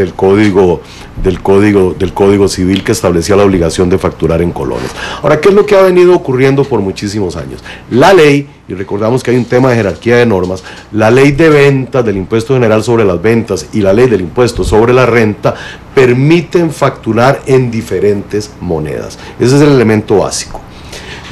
civil, que establecía la obligación de facturar en colones. Ahora, ¿qué es lo que ha venido ocurriendo por muchísimos años? La ley, y recordamos que hay un tema de jerarquía de normas, la ley de ventas del impuesto general sobre las ventas y la ley del impuesto sobre la renta permiten facturar en diferentes monedas. Ese es el elemento básico.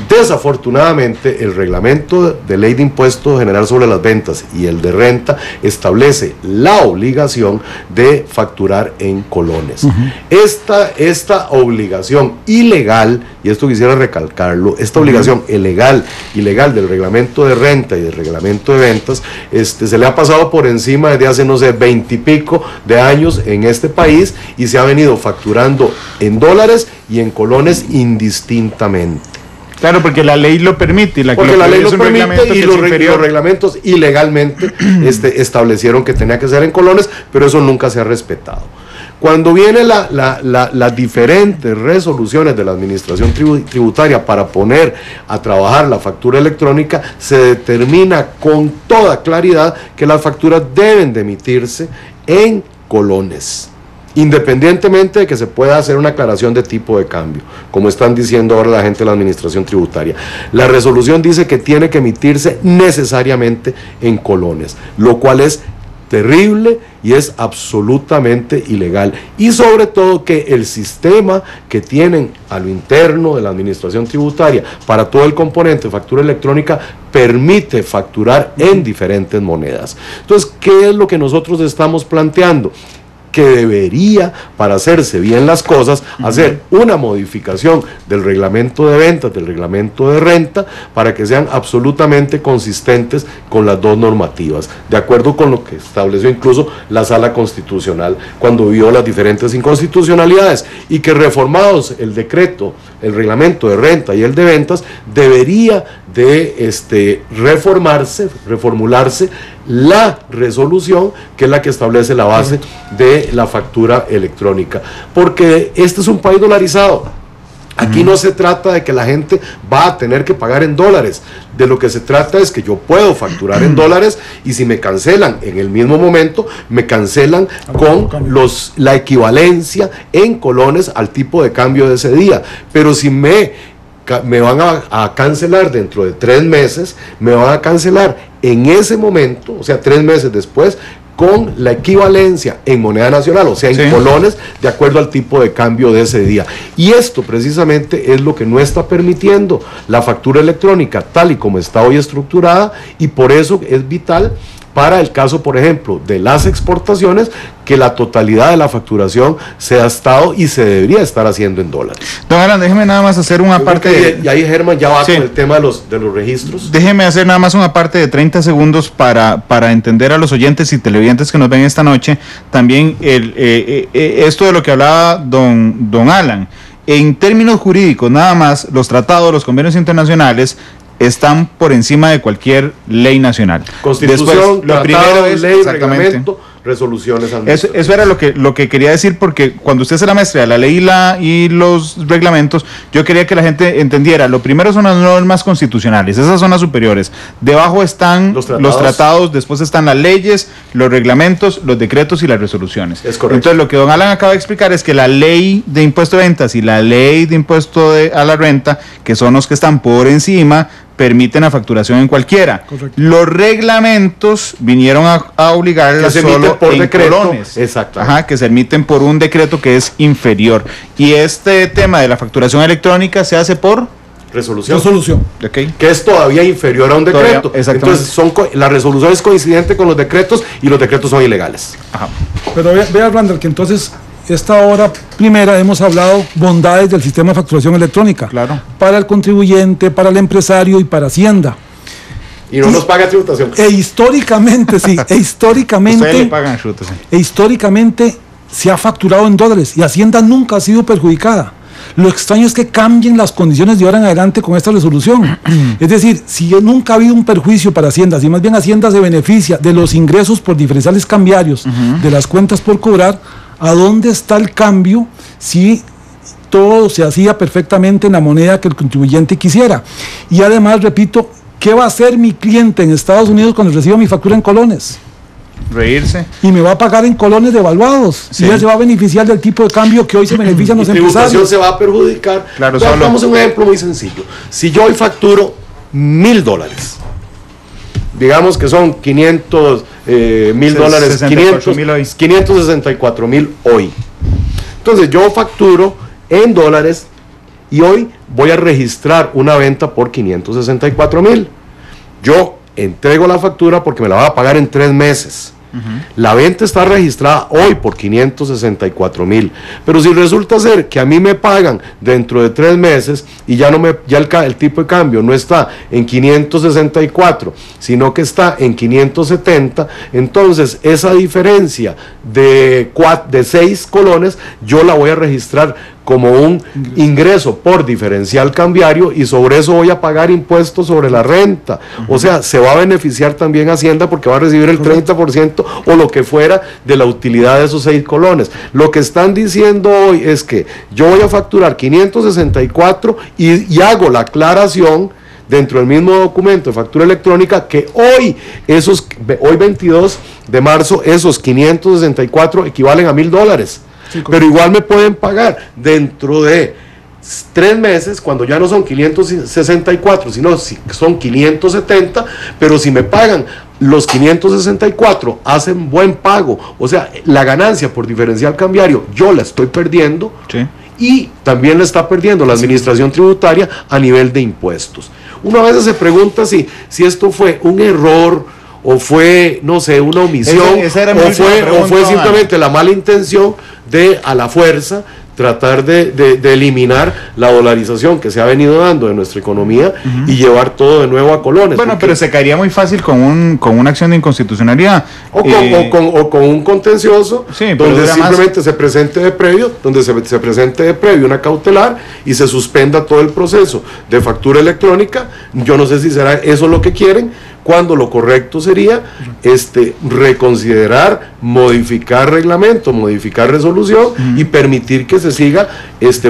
Desafortunadamente, el reglamento de ley de impuesto general sobre las ventas y el de renta establece la obligación de facturar en colones. Esta obligación ilegal, y esto quisiera recalcarlo, esta obligación ilegal del reglamento de renta y del reglamento de ventas, se le ha pasado por encima desde hace, no sé, 20 y pico de años en este país, y se ha venido facturando en dólares y en colones indistintamente. Claro, porque la ley lo permite. Porque la ley lo permite y los inferior. reglamentos ilegalmente establecieron que tenía que ser en colones, pero eso nunca se ha respetado. Cuando vienen las diferentes resoluciones de la administración tributaria para poner a trabajar la factura electrónica, se determina con toda claridad que las facturas deben de emitirse en colones, independientemente de que se pueda hacer una aclaración de tipo de cambio, como están diciendo ahora la gente de la administración tributaria. La resolución dice que tiene que emitirse necesariamente en colones, lo cual es terrible y es absolutamente ilegal, y sobre todo que el sistema que tienen a lo interno de la administración tributaria para todo el componente de factura electrónica permite facturar en diferentes monedas. Entonces, ¿qué es lo que nosotros estamos planteando? Que debería, para hacerse bien las cosas, hacer una modificación del reglamento de ventas, del reglamento de renta, para que sean absolutamente consistentes con las dos normativas, de acuerdo con lo que estableció incluso la Sala Constitucional cuando vio las diferentes inconstitucionalidades, y que reformados el decreto, el reglamento de renta y el de ventas, debería de reformularse la resolución, que es la que establece la base de la factura electrónica, porque este es un país dolarizado. Aquí no se trata de que la gente va a tener que pagar en dólares, de lo que se trata es que yo puedo facturar en dólares, y si me cancelan en el mismo momento, me cancelan con la equivalencia en colones al tipo de cambio de ese día. Pero si me van a cancelar dentro de 3 meses, me van a cancelar en ese momento, o sea, 3 meses después, con la equivalencia en moneda nacional, o sea, en colones, de acuerdo al tipo de cambio de ese día. Y esto precisamente es lo que no está permitiendo la factura electrónica tal y como está hoy estructurada, y por eso es vital para el caso, por ejemplo, de las exportaciones, que la totalidad de la facturación se ha estado y se debería estar haciendo en dólares. Don Alan, déjeme nada más hacer una parte... Y ahí Germán ya va con el tema de los registros. Déjeme hacer nada más una parte de 30 segundos para entender a los oyentes y televidentes que nos ven esta noche también esto de lo que hablaba don Alan. En términos jurídicos, nada más, los tratados, los convenios internacionales están por encima de cualquier ley nacional. Constitución, después, lo primero es ley, reglamento, resoluciones administrativas. Eso era lo que quería decir, porque cuando usted hace la maestría, la ley y los reglamentos, yo quería que la gente entendiera. Lo primero son las normas constitucionales, esas son las superiores. Debajo están los tratados, después están las leyes, los reglamentos, los decretos y las resoluciones. Es correcto. Entonces, lo que don Alan acaba de explicar es que la ley de impuesto de ventas y la ley de impuesto a la renta, que son los que están por encima, permiten la facturación en cualquiera. Correcto. Los reglamentos vinieron a obligarla solo por en decreto, colones. exacto. Ajá, que se emiten por un decreto que es inferior. Y este tema de la facturación electrónica se hace por resolución. Okay. Que es todavía inferior a un decreto. Entonces la resolución es coincidente con los decretos, y los decretos son ilegales. Ajá. Pero vea, Randall, que entonces esta hora primera hemos hablado bondades del sistema de facturación electrónica. Claro. Para el contribuyente, para el empresario y para Hacienda. Y no nos paga tributación. Históricamente, sí, Ustedes le pagan históricamente se ha facturado en dólares y Hacienda nunca ha sido perjudicada. Lo extraño es que cambien las condiciones de ahora en adelante con esta resolución. Es decir, si nunca ha habido un perjuicio para Hacienda, si más bien Hacienda se beneficia de los ingresos por diferenciales cambiarios, de las cuentas por cobrar, ¿a dónde está el cambio si todo se hacía perfectamente en la moneda que el contribuyente quisiera? Y además, repito, ¿qué va a hacer mi cliente en Estados Unidos cuando reciba mi factura en colones? Reírse. Y me va a pagar en colones devaluados. Sí. Y ella se va a beneficiar del tipo de cambio que hoy se benefician los empresarios. La tributación se va a perjudicar. Claro, vamos a un ejemplo muy sencillo. Si yo hoy facturo $1,000, digamos que son $500,000, $564,000 hoy. Entonces yo facturo en dólares y hoy voy a registrar una venta por $564,000. Yo entrego la factura porque me la va a pagar en 3 meses. La venta está registrada hoy por $564,000, pero si resulta ser que a mí me pagan dentro de 3 meses y ya el tipo de cambio no está en 564, sino que está en 570, entonces esa diferencia de 6 colones yo la voy a registrar como un ingreso por diferencial cambiario y sobre eso voy a pagar impuestos sobre la renta. O sea, se va a beneficiar también Hacienda porque va a recibir el 30% o lo que fuera de la utilidad de esos 6 colones. Lo que están diciendo hoy es que yo voy a facturar 564 y hago la aclaración dentro del mismo documento de factura electrónica que hoy 22 de marzo, esos 564 equivalen a $1,000. Sí, pero igual me pueden pagar dentro de 3 meses, cuando ya no son 564, sino son 570, pero si me pagan los 564, hacen buen pago, o sea, la ganancia por diferencial cambiario, yo la estoy perdiendo, sí. Y también la está perdiendo la administración tributaria a nivel de impuestos. Uno a veces se pregunta si esto fue un error, o fue, no sé, una omisión, o fue simplemente la mala intención de, a la fuerza, tratar de eliminar la dolarización que se ha venido dando en nuestra economía y llevar todo de nuevo a colones. Bueno, pero se caería muy fácil con una acción de inconstitucionalidad. O con un contencioso, sí, donde simplemente se presente de previo, una cautelar y se suspenda todo el proceso de factura electrónica. Yo no sé si será eso lo que quieren, cuando lo correcto sería reconsiderar, modificar reglamento, modificar resolución y permitir que se siga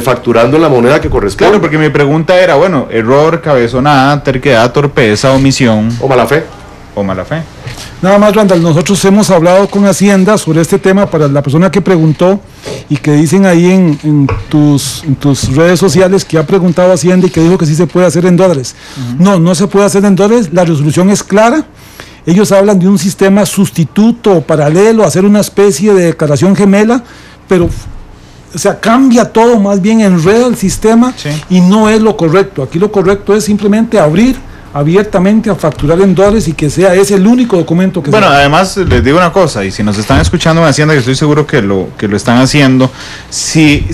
facturando en la moneda que corresponde. Claro, porque mi pregunta era, bueno, error, cabezonada, terquedad, torpeza, omisión o mala fe. Nada más, Randall, nosotros hemos hablado con Hacienda sobre este tema para la persona que preguntó y que dicen ahí en tus redes sociales que ha preguntado Hacienda y que dijo que sí se puede hacer en dólares. No se puede hacer en dólares, la resolución es clara. Ellos hablan de un sistema sustituto o paralelo, hacer una especie de declaración gemela, pero o sea, cambia todo, más bien enreda el sistema, sí. Y no es lo correcto. Aquí lo correcto es simplemente abrir abiertamente a facturar en dólares y que sea ese el único documento que bueno, además les digo una cosa, y si nos están escuchando en Hacienda, que estoy seguro que lo están haciendo, si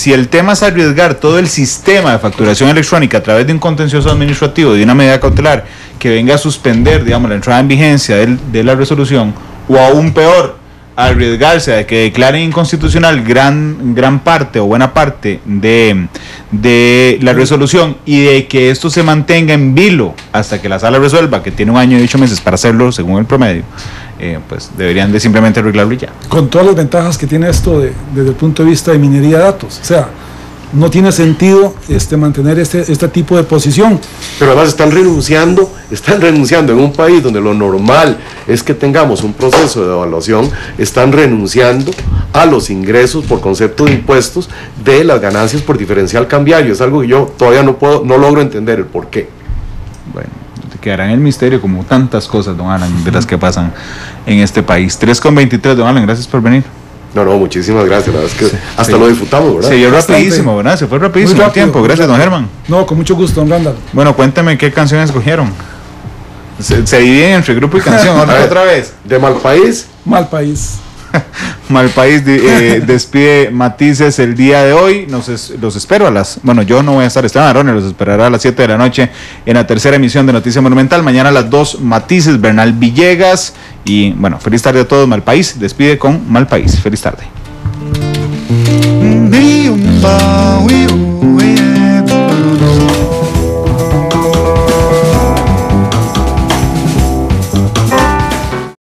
el tema es arriesgar todo el sistema de facturación electrónica a través de un contencioso administrativo, de una medida cautelar que venga a suspender, digamos, la entrada en vigencia de la resolución, o aún peor, arriesgarse a que declaren inconstitucional gran parte o buena parte de la resolución y de que esto se mantenga en vilo hasta que la sala resuelva, que tiene 1 año y 8 meses para hacerlo según el promedio, pues deberían de simplemente arreglarlo y ya. Con todas las ventajas que tiene esto desde el punto de vista de minería de datos, o sea, no tiene sentido mantener este tipo de posición. Pero además están renunciando en un país donde lo normal es que tengamos un proceso de evaluación, están renunciando a los ingresos por concepto de impuestos de las ganancias por diferencial cambiario. Es algo que yo todavía no logro entender el por qué. Bueno, quedará en el misterio como tantas cosas, don Alan, de las que pasan en este país. 3:23, don Alan, gracias por venir. No, muchísimas gracias, la verdad es que hasta lo disfrutamos, ¿verdad? Se dio rapidísimo, ¿verdad? Se fue rapidísimo el tiempo, gracias, don Germán. No, con mucho gusto, don Randall. Bueno, cuéntame qué canción escogieron. Se dividen entre grupo y canción, otra vez. ¿De Mal País? Mal País. Mal País despide Matices el día de hoy. Los espero yo no voy a estar, Esteban Arone los esperará a las 7 de la noche en la tercera emisión de Noticia Monumental. Mañana a las 2, Matices, Bernal Villegas. Y bueno, feliz tarde a todos. Mal País despide con Mal País. Feliz tarde.